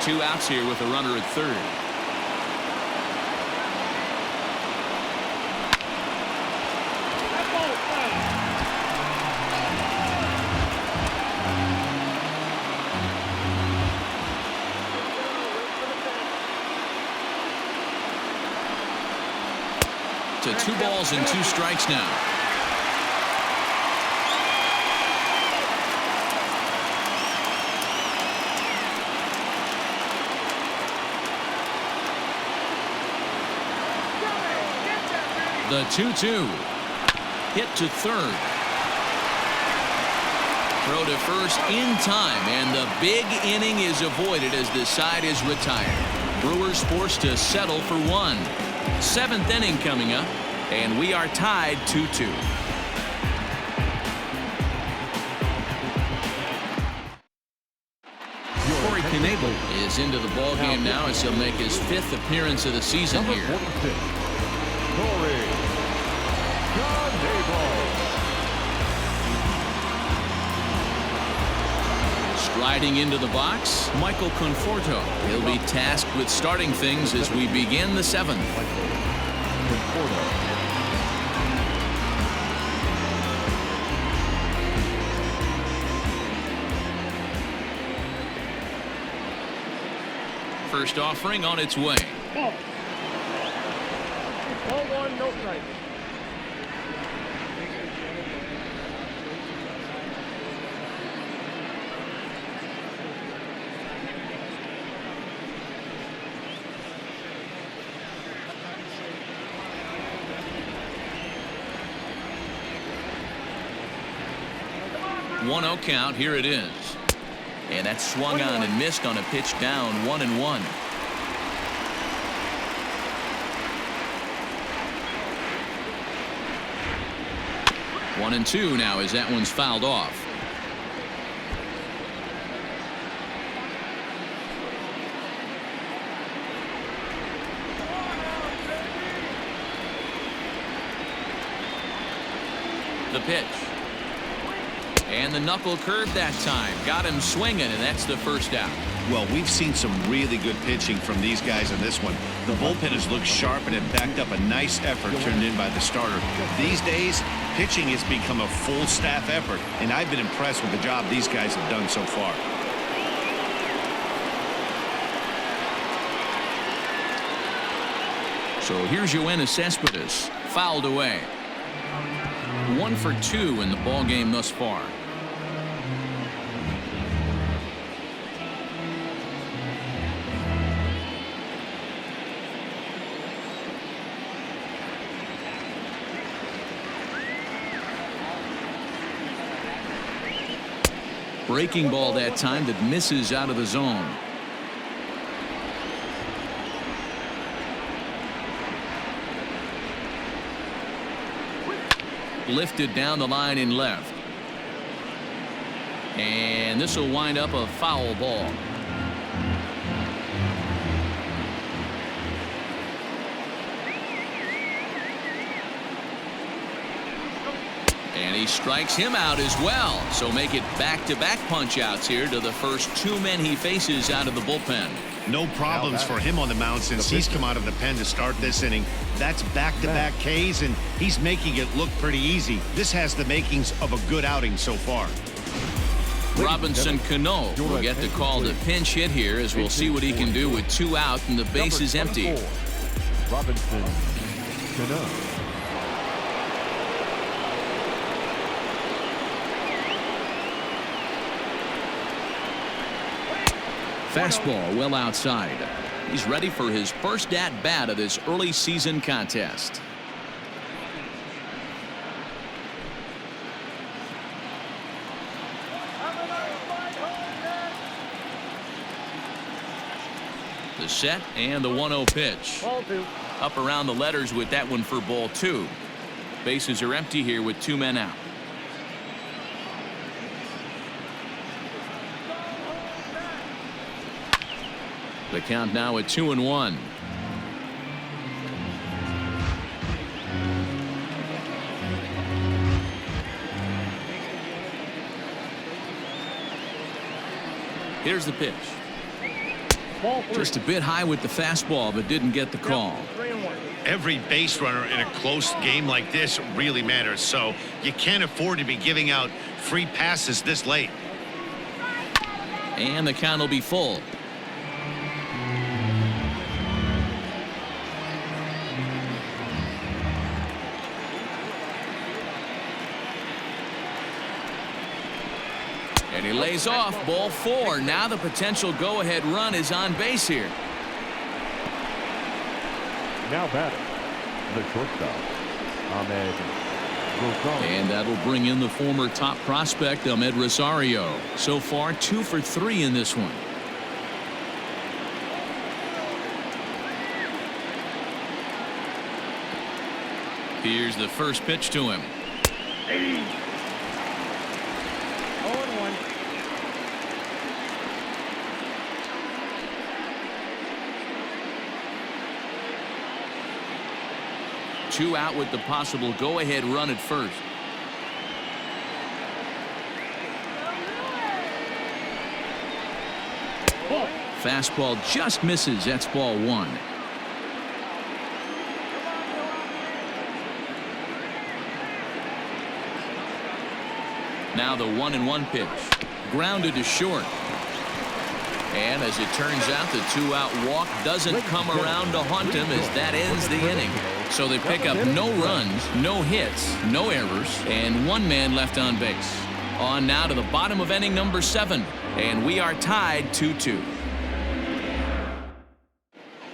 2 outs here with a runner at third. up to 2 balls and 2 strikes now. The 2-2. Hit to third. Throw to first in time, and the big inning is avoided as the side is retired. Brewers forced to settle for 1. 7th inning coming up, and we are tied 2-2. Corey Knebel is into the ball game now as he'll make his 5th appearance of the season here. Striding into the box, Michael Conforto. He'll be tasked with starting things as we begin the 7th. First offering on its way. Ball 1, no strike. One-0 count. Here it is. And that's swung on and missed on a pitch down 1-1. One and 2 now as that one's fouled off. The pitch. And the knuckle curve that time. Got him swinging, and that's the first out. Well, we've seen some really good pitching from these guys in this one. The bullpen has looked sharp and it backed up a nice effort turned in by the starter. These days, pitching has become a full staff effort, and I've been impressed with the job these guys have done so far. So here's Yoenis Cespedes, fouled away. 1 for 2 in the ball game thus far. Breaking ball that time that misses out of the zone. Lifted down the line in left. And this will wind up a foul ball. And he strikes him out as well. So make it back-to-back punch-outs here to the first 2 men he faces out of the bullpen. No problems for him on the mound since he's come out of the pen to start this inning. That's back-to-back Ks, and he's making it look pretty easy. This has the makings of a good outing so far. Robinson Cano will get the call to pinch hit here as we'll see what he can do with 2 out and the base is empty. Robinson Cano. Fastball well outside. He's ready for his first at-bat of this early season contest. The set and the 1-0 pitch. Ball 2. Up around the letters with that one for ball 2. Bases are empty here with 2 men out. The count now at 2-1. Here's the pitch. Ball 3. Just a bit high with the fastball, but didn't get the call. 3-1. Every base runner in a close game like this really matters, so you can't afford to be giving out free passes this late. And the count will be full. lays off. Ball 4. Now the potential go-ahead run is on base here. Now batting, the shortstop, Ahmed Rosario. And that'll bring in the former top prospect, Ahmed Rosario. So far, 2 for 3 in this one. Here's the first pitch to him. 0-1. Two out with the possible go-ahead run at first. Fastball just misses. That's ball 1. Now the 1-1 pitch. Grounded to short. And as it turns out, the 2-out walk doesn't come around to haunt him as that ends the inning. So they pick up no runs, no hits, no errors, and 1 man left on base. On now to the bottom of inning number 7. And we are tied 2-2.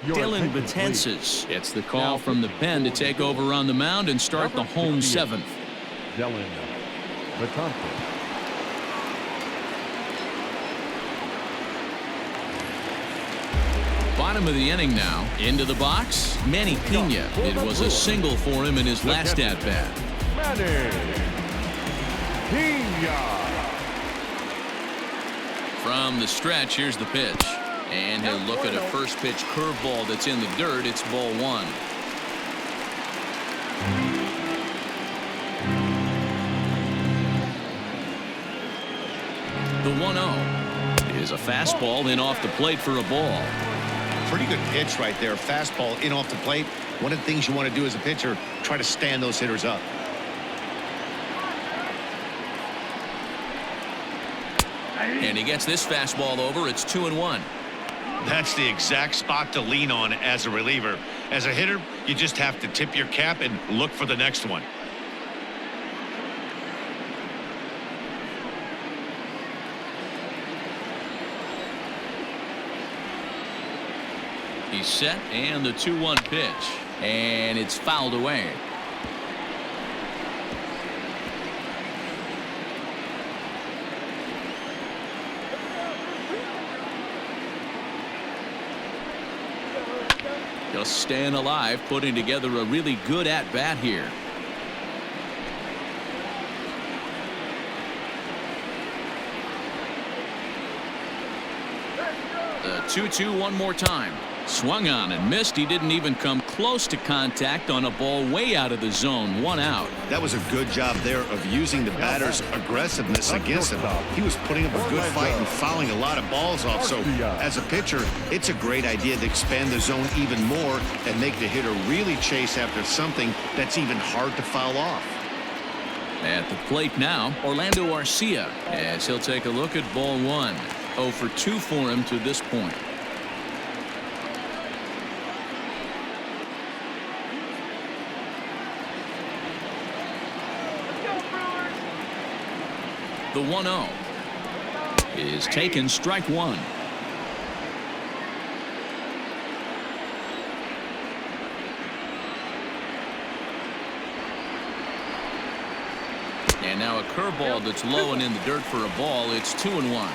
Dylan Betances gets the call from the pen to take over on the mound and start the home 7th. Dylan Betances. Bottom of the inning now. Into the box, Manny Pena. It was a single for him in his last at-bat. Manny Pena. From the stretch, here's the pitch. And he'll look at a first pitch curveball that's in the dirt. It's ball 1. The 1-0 is a fastball in off the plate for a ball. Pretty good pitch right there. Fastball in off the plate. One of the things you want to do as a pitcher, try to stand those hitters up. And he gets this fastball over. It's 2-1. That's the exact spot to lean on as a reliever. As a hitter, you just have to tip your cap and look for the next one. He's set, and the 2-1 pitch. And it's fouled away. Just staying alive, putting together a really good at-bat here. The 2-2 one more time. Swung on and missed. He didn't even come close to contact on a ball way out of the zone. 1 out. That was a good job there of using the batter's aggressiveness against him. He was putting up a good fight and fouling a lot of balls off. So as a pitcher, it's a great idea to expand the zone even more and make the hitter really chase after something that's even hard to foul off. At the plate now, Orlando Arcia, as he'll take a look at ball 1. 0 for 2 for him to this point. The 1-0 is taken, strike 1. And now a curveball that's low and in the dirt for a ball. It's 2-1.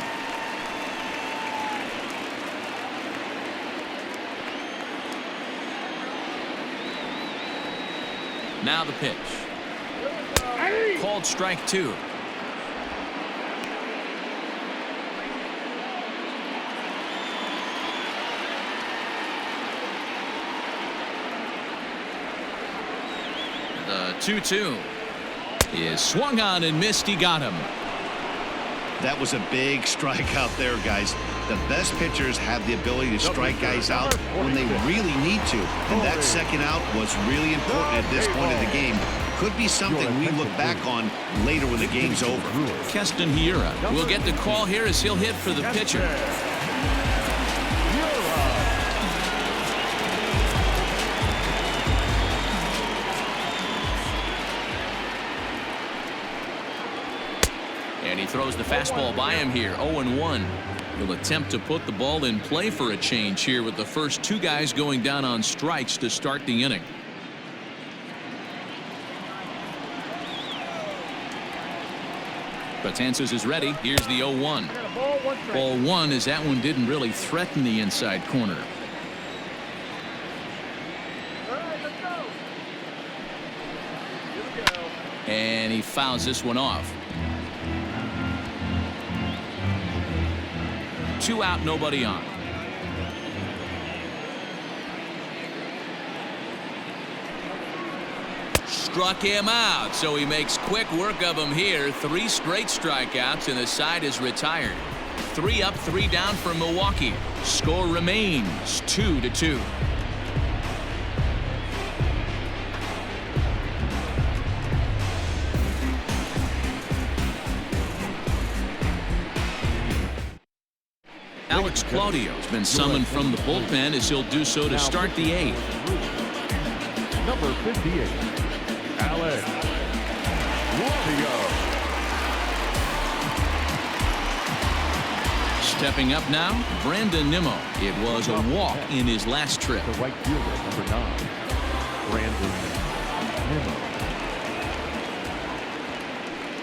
Now the pitch. Called strike 2. The 2-2 is swung on and missed. He got him. That was a big strikeout there, guys. The best pitchers have the ability to strike guys out when they really need to. And that second out was really important at this point of the game. Could be something we look back on later when the game's over. Keston Hiura will get the call here as he'll hit for the pitcher. And he throws the fastball by him here. 0-1. He'll attempt to put the ball in play for a change here with the first two guys going down on strikes to start the inning. Betances is ready. Here's the 0-1. Ball one, as that one didn't really threaten the inside corner. And he fouls this one off. 2 out, nobody on. Struck him out, so he makes quick work of him here. 3 straight strikeouts, and the side is retired. 3 up, 3 down for Milwaukee. Score remains 2-2. Alex Claudio has been summoned from the bullpen as he'll do so to start the 8th. Number 58, Alex Claudio. Stepping up now, Brandon Nimmo. It was a walk in his last trip. The right fielder, number 9, Brandon Nimmo.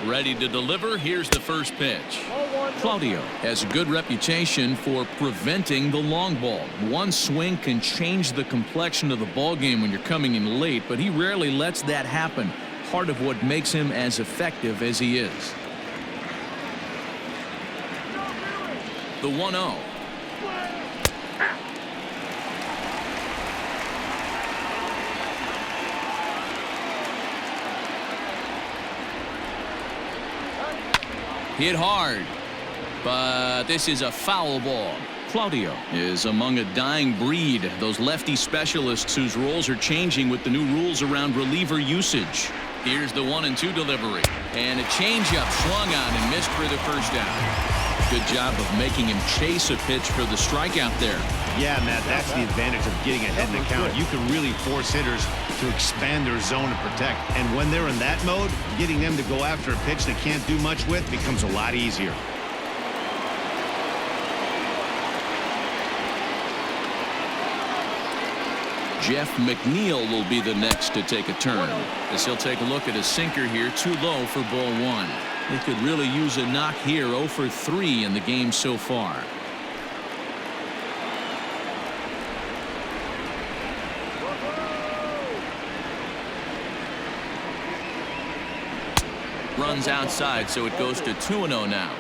Ready to deliver. Here's the first pitch. Claudio has a good reputation for preventing the long ball. One swing can change the complexion of the ball game when you're coming in late, but he rarely lets that happen. Part of what makes him as effective as he is. The 1-0. Hit hard, but this is a foul ball. Claudio is among a dying breed, those lefty specialists whose roles are changing with the new rules around reliever usage. Here's the 1-2 delivery, and a changeup swung on and missed for the first down. Good job of making him chase a pitch for the strikeout there. Yeah, Matt, that's the advantage of getting ahead in the count. You can really force hitters to expand their zone to protect. And when they're in that mode, getting them to go after a pitch they can't do much with becomes a lot easier. Jeff McNeil will be the next to take a turn, as he'll take a look at a sinker here, too low for ball 1. He could really use a knock here. 0 for 3 in the game so far. Runs outside, so it goes to 2-0 now.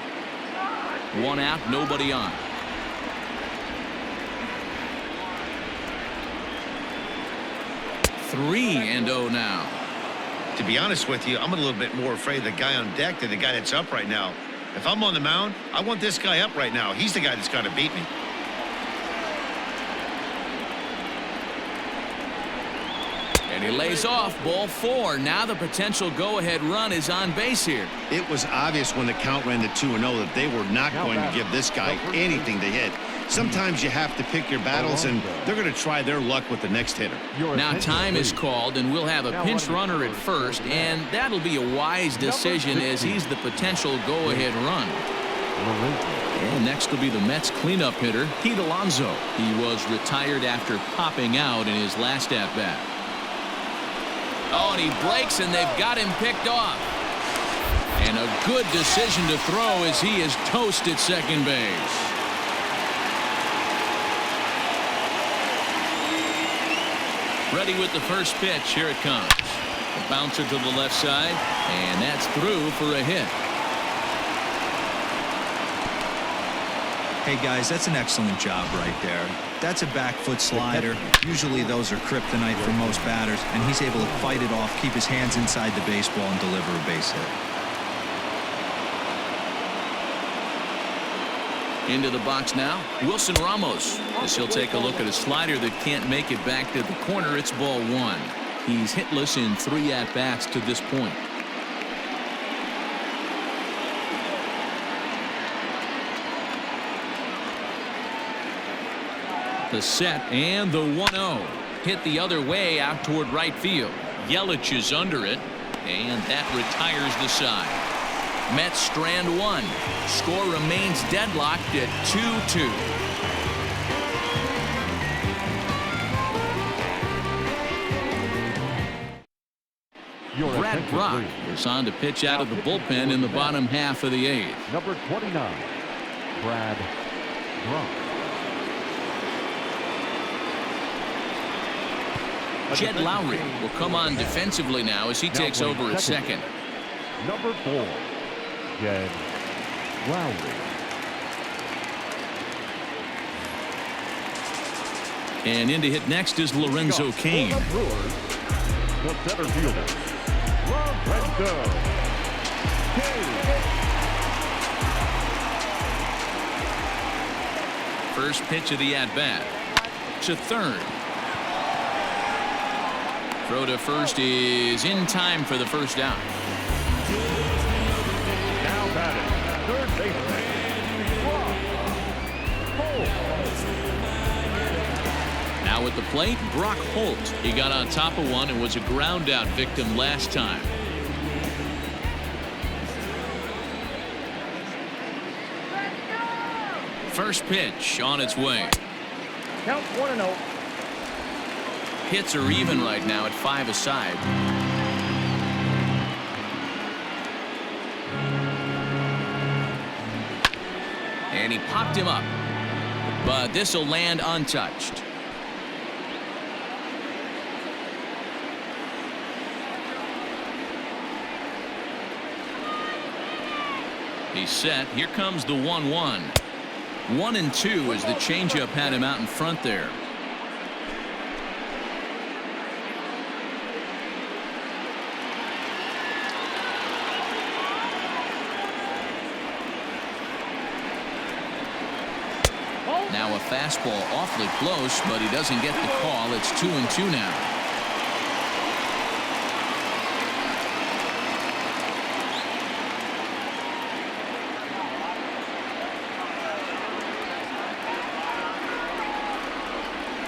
1 out, nobody on. 3-0 now. To be honest with you, I'm a little bit more afraid of the guy on deck than the guy that's up right now. If I'm on the mound, I want this guy up right now. He's the guy that's got to beat me. And he lays off. Ball 4. Now the potential go-ahead run is on base here. It was obvious when the count ran to 2-0 that they were not going to give this guy anything to hit. Sometimes you have to pick your battles, and they're going to try their luck with the next hitter. Now time is called, and we'll have a pinch runner at first, and that'll be a wise decision as he's the potential go-ahead run. And next will be the Mets cleanup hitter, Pete Alonso. He was retired after popping out in his last at-bat. Oh, and he breaks, and they've got him picked off. And a good decision to throw as he is toast at second base. Ready with the first pitch. Here it comes. A bouncer to the left side, and that's through for a hit. Hey guys, that's an excellent job right there. That's a back foot slider. Usually those are kryptonite for most batters, and he's able to fight it off, keep his hands inside the baseball, and deliver a base hit. Into the box now, Wilson Ramos, as he'll take a look at a slider that can't make it back to the corner. It's ball 1. He's hitless in 3 at-bats to this point. The set and the 1-0. Hit the other way out toward right field. Yelich is under it, and that retires the side. Mets strand one. Score remains deadlocked at 2-2. Brad Brock is on to pitch out of the bullpen in the bottom half of the 8th. Number 29, Brad Brock. Jed Lowry will come on defensively now as he takes over at second. Number 4, Jed Lowry. And in to hit next is Lorenzo Cain. The center fielder, Lorenzo Cain. First pitch of the at-bat. To third. Throw to first is in time for the first out. Now batting, third baseman, Brock Holt. Now at the plate, Brock Holt. He got on top of one and was a ground out victim last time. First pitch on its way. Count 1-0. Hits are even right now at 5 aside. And he popped him up. But this will land untouched. He's set. Here comes the 1-1. 1-2 as the changeup had him out in front there. Now a fastball awfully close, but he doesn't get the call. It's 2-2 now.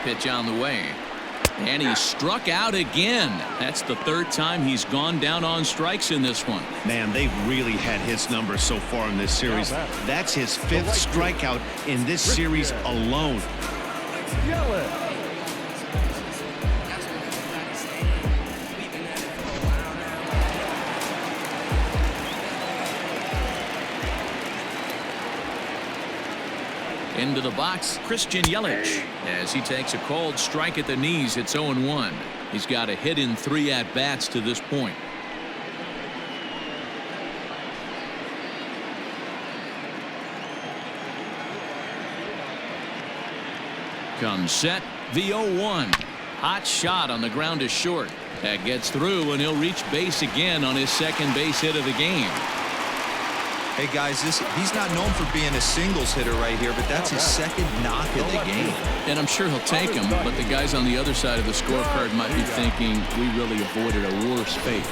Pitch on the way. And he struck out again. That's the third time he's gone down on strikes in this one. Man, they've really had his number so far in this series. That's his 5th strikeout in this series alone. Into the box, Christian Yelich. As he takes a cold strike at the knees, it's 0-1. He's got a hit in 3 at-bats to this point. Comes set, the 0-1. Hot shot on the ground to short. That gets through, and he'll reach base again on his second base hit of the game. Hey guys, he's not known for being a singles hitter right here, but that's his second knock of the game. And I'm sure he'll take him, but the guys on the other side of the scorecard might be thinking we really avoided a worse fate.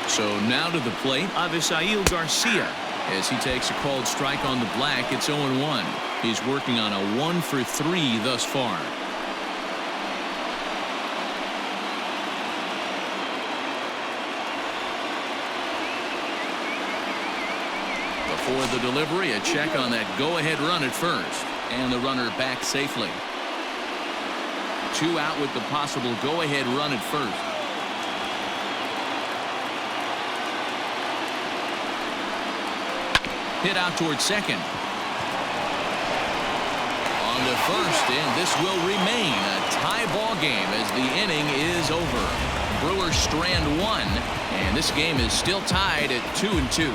So now to the plate, Avisail Garcia. As he takes a called strike on the black, it's 0-1. He's working on a 1-for-3 thus far. For the delivery, a check on that go-ahead run at first. And the runner back safely. 2 out with the possible go-ahead run at first. Hit out towards second. On to first, and this will remain a tie ball game as the inning is over. Brewers strand 1, and this game is still tied at 2-2.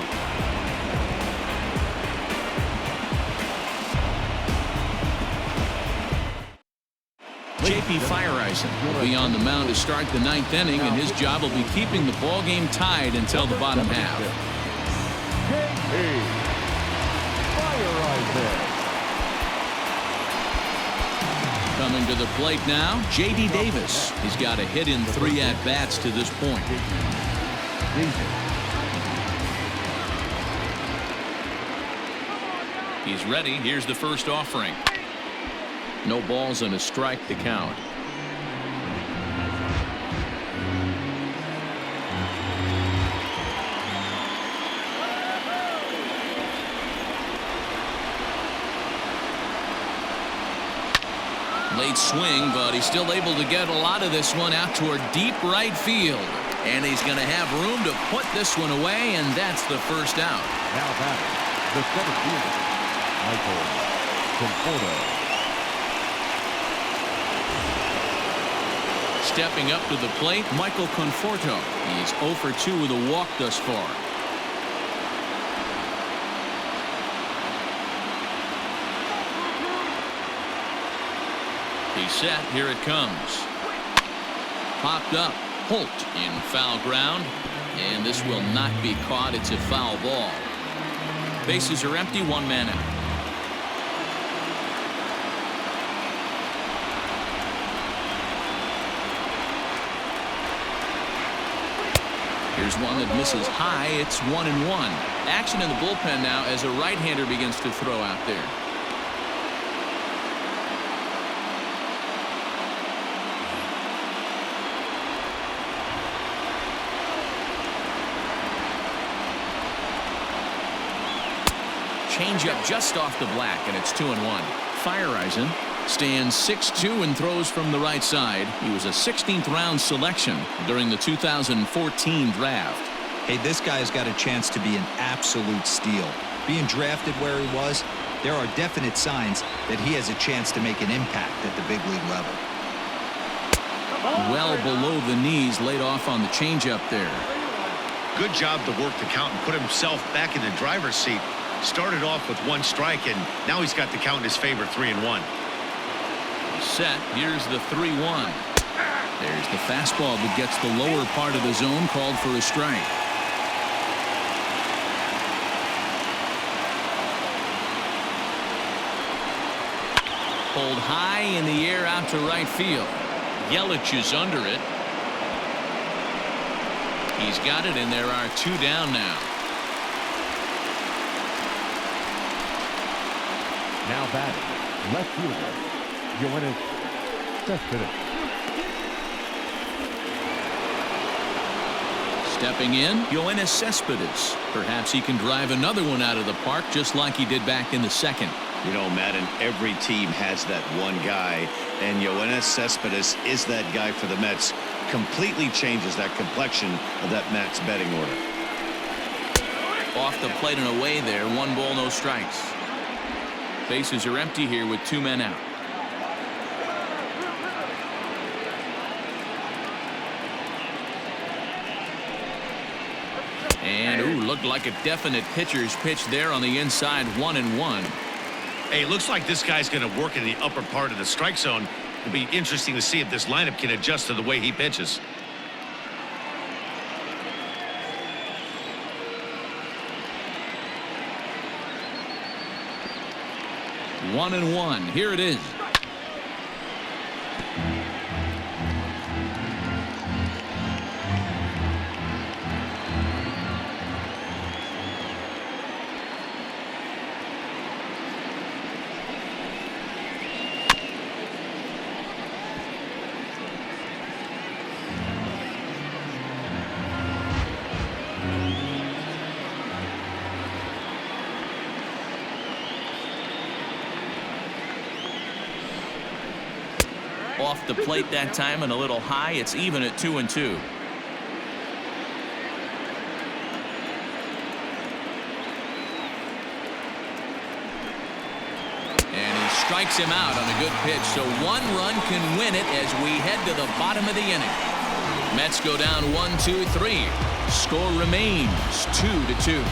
J.P. Fireisen will be on the mound to start the 9th inning, and his job will be keeping the ball game tied until the bottom half. Coming to the plate now, J.D. Davis. He's got a hit in 3 at-bats to this point. He's ready. Here's the first offering. No balls and a strike to count. Late swing, but he's still able to get a lot of this one out toward deep right field. And he's going to have room to put this one away, and that's the first out. Now batting, the center fielder, Michael Conforto. Stepping up to the plate, Michael Conforto. He's 0 for 2 with a walk thus far. He's set. Here it comes. Popped up. Holt in foul ground. And this will not be caught. It's a foul ball. Bases are empty. 1 man out. Here's one that misses high. It's 1-1. Action in the bullpen now as a right-hander begins to throw out there. Changeup just off the black, and it's 2-1. Fireisen stands 6'2" and throws from the right side. He was a 16th round selection during the 2014 draft. Hey, this guy's got a chance to be an absolute steal. Being drafted where he was, there are definite signs that he has a chance to make an impact at the big league level. Well below the knees, laid off on the changeup there. Good job to work the count and put himself back in the driver's seat. Started off with 1 strike, and now he's got the count in his favor, 3-1. Set. Here's the 3-1. There's the fastball that gets the lower part of the zone, called for a strike. Pulled high in the air out to right field. Yelich is under it. He's got it, and there are 2 down now. Now batting, left fielder, Yoenis Cespedes. Stepping in, Yoenis Cespedes. Perhaps he can drive another one out of the park just like he did back in the second. You know, Madden, every team has that one guy, and Yoenis Cespedes is that guy for the Mets. Completely changes that complexion of that Mets betting order. Off the plate and away there. 1 ball, no strikes. Bases are empty here with 2 men out. And ooh, looked like a definite pitcher's pitch there on the inside. 1-1. Hey, it looks like this guy's going to work in the upper part of the strike zone. It'll be interesting to see if this lineup can adjust to the way he pitches. One and one. Here it is. Off the plate that time and a little high. It's even at 2-2. And he strikes him out on a good pitch. So 1 run can win it as we head to the bottom of the inning. Mets go down 1-2-3. Score remains 2-2.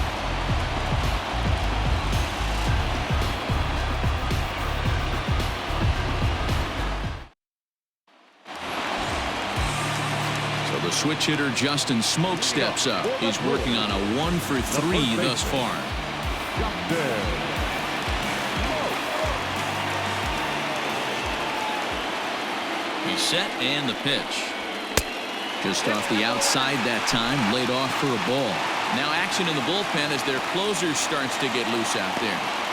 The switch hitter Justin Smoke steps up. He's working on a 1 for 3 thus far. He's set and the pitch. Just off the outside that time, laid off for a ball. Now action in the bullpen as their closer starts to get loose out there.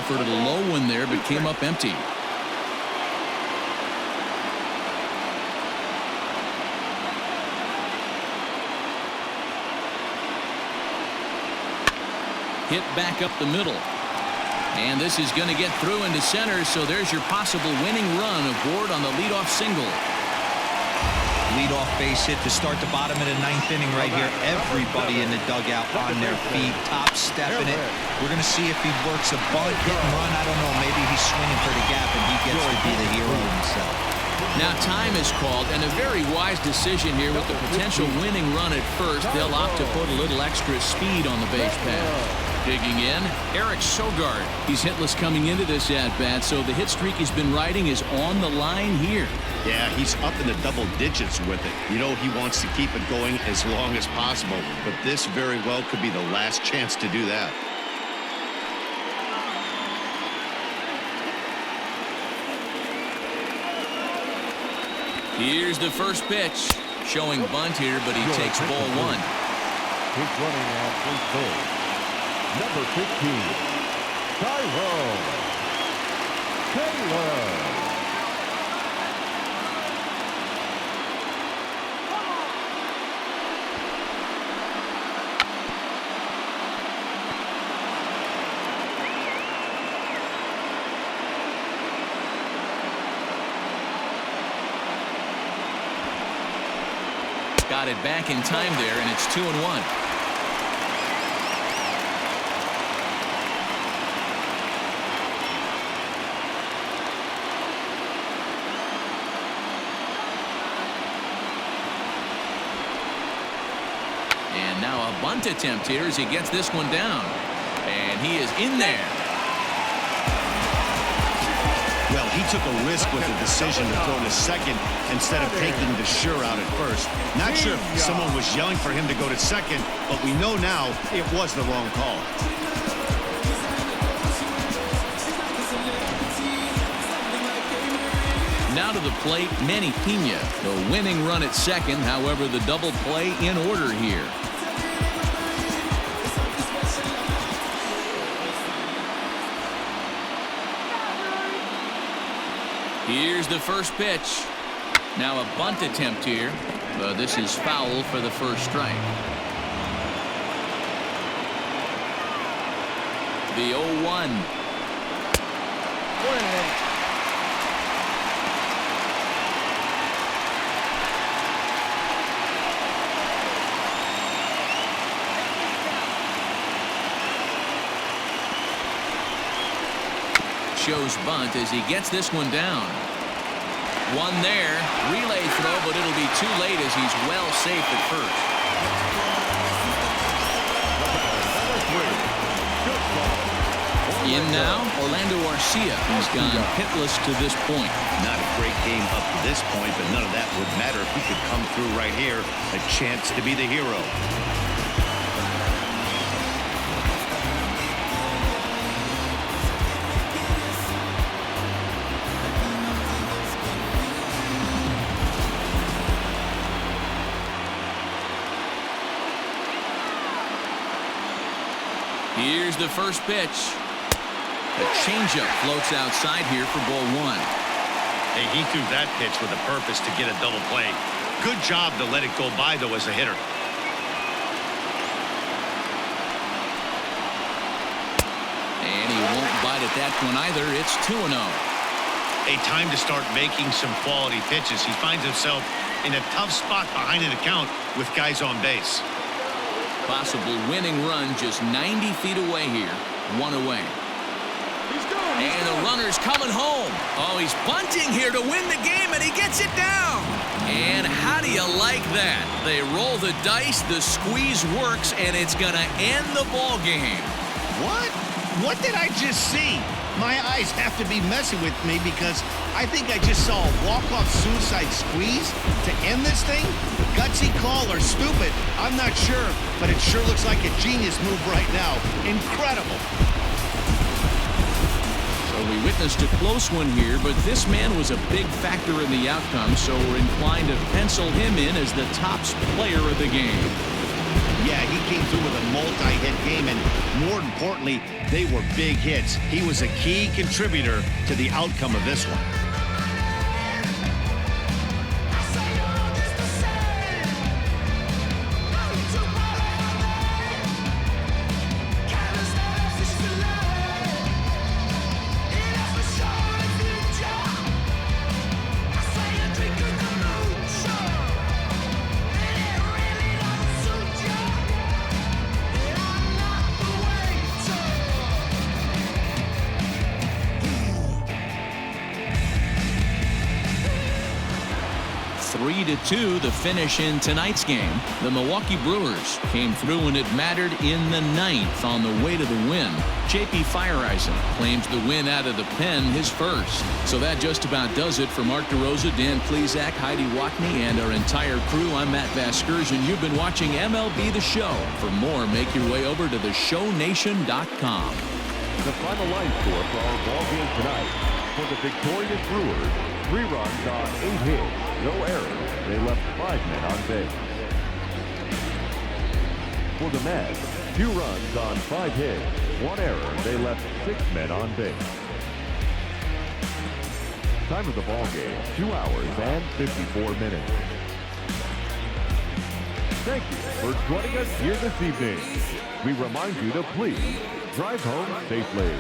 effort at a low one there, but came up empty. Hit back up the middle. And this is going to get through into center, so there's your possible winning run aboard on the leadoff single. Leadoff base hit to start the bottom of the ninth inning right here. Everybody in the dugout on their feet, top stepping it. We're going to see if he works a bunt, hit and run. I don't know. Maybe he's swinging for the gap and he gets to be the hero himself. Now time is called, and a very wise decision here with the potential winning run at first. They'll opt to put a little extra speed on the base path. Digging in, Eric Sogard. He's hitless coming into this at-bat, so the hit streak he's been riding is on the line here. Yeah, he's up in the double digits with it. You know he wants to keep it going as long as possible, but this very well could be the last chance to do that. Here's the first pitch. Showing bunt here, but he takes ball one. He's running at first base. Number 15, Tyrone Taylor. Got it back in time there, and it's 2-1. And now a bunt attempt here as he gets this one down. And he is in there. Well, he took a risk with the decision to throw to second instead of taking the sure out at first. Not sure if someone was yelling for him to go to second, but we know now it was the wrong call. Now to the plate, Manny Pena. The winning run at second, however, the double play in order here. Here's the first pitch. Now a bunt attempt here. This is foul for the first strike. The 0-1. Shows bunt as he gets this one down. One there, relay throw, but it'll be too late as he's well safe at first. In now, Orlando Arcia. He's gone hitless to this point. Not a great game up to this point, but none of that would matter if he could come through right here. A chance to be the hero. Here's the first pitch. A changeup floats outside here for ball one. Hey, he threw that pitch with a purpose to get a double play. Good job to let it go by, though, as a hitter. And he won't bite at that one either. It's 2-0. A time to start making some quality pitches. He finds himself in a tough spot behind an account with guys on base. Possible winning run just 90 feet away here. One away. And the runner's coming home. Oh, he's bunting here to win the game, and he gets it down. And how do you like that? They roll the dice, the squeeze works, and it's going to end the ball game. What? What did I just see? My eyes have to be messing with me because I think I just saw a walk-off suicide squeeze to end this thing. Gutsy call or stupid, I'm not sure, but it sure looks like a genius move right now. Incredible. So we witnessed a close one here, but this man was a big factor in the outcome, so we're inclined to pencil him in as the top player of the game. Yeah, he came through with a multi-hit game, and more importantly, they were big hits. He was a key contributor to the outcome of this one. (3-2) the finish in tonight's game. The Milwaukee Brewers came through when it mattered in the 9th on the way to the win. J.P. Fireisen claims the win out of the pen, his first. So that just about does it for Mark DeRosa, Dan Plesac, Heidi Watney, and our entire crew. I'm Matt Vasgersian. You've been watching MLB The Show. For more, make your way over to theshownation.com. The final line score for our ball game tonight. For the victorious Brewers, 3 runs on 8 hits, no errors. They left 5 men on base. For the Mets, 2 runs on 5 hits, 1 error. They left 6 men on base. Time of the ball game, 2 hours and 54 minutes. Thank you for joining us here this evening. We remind you to please drive home safely.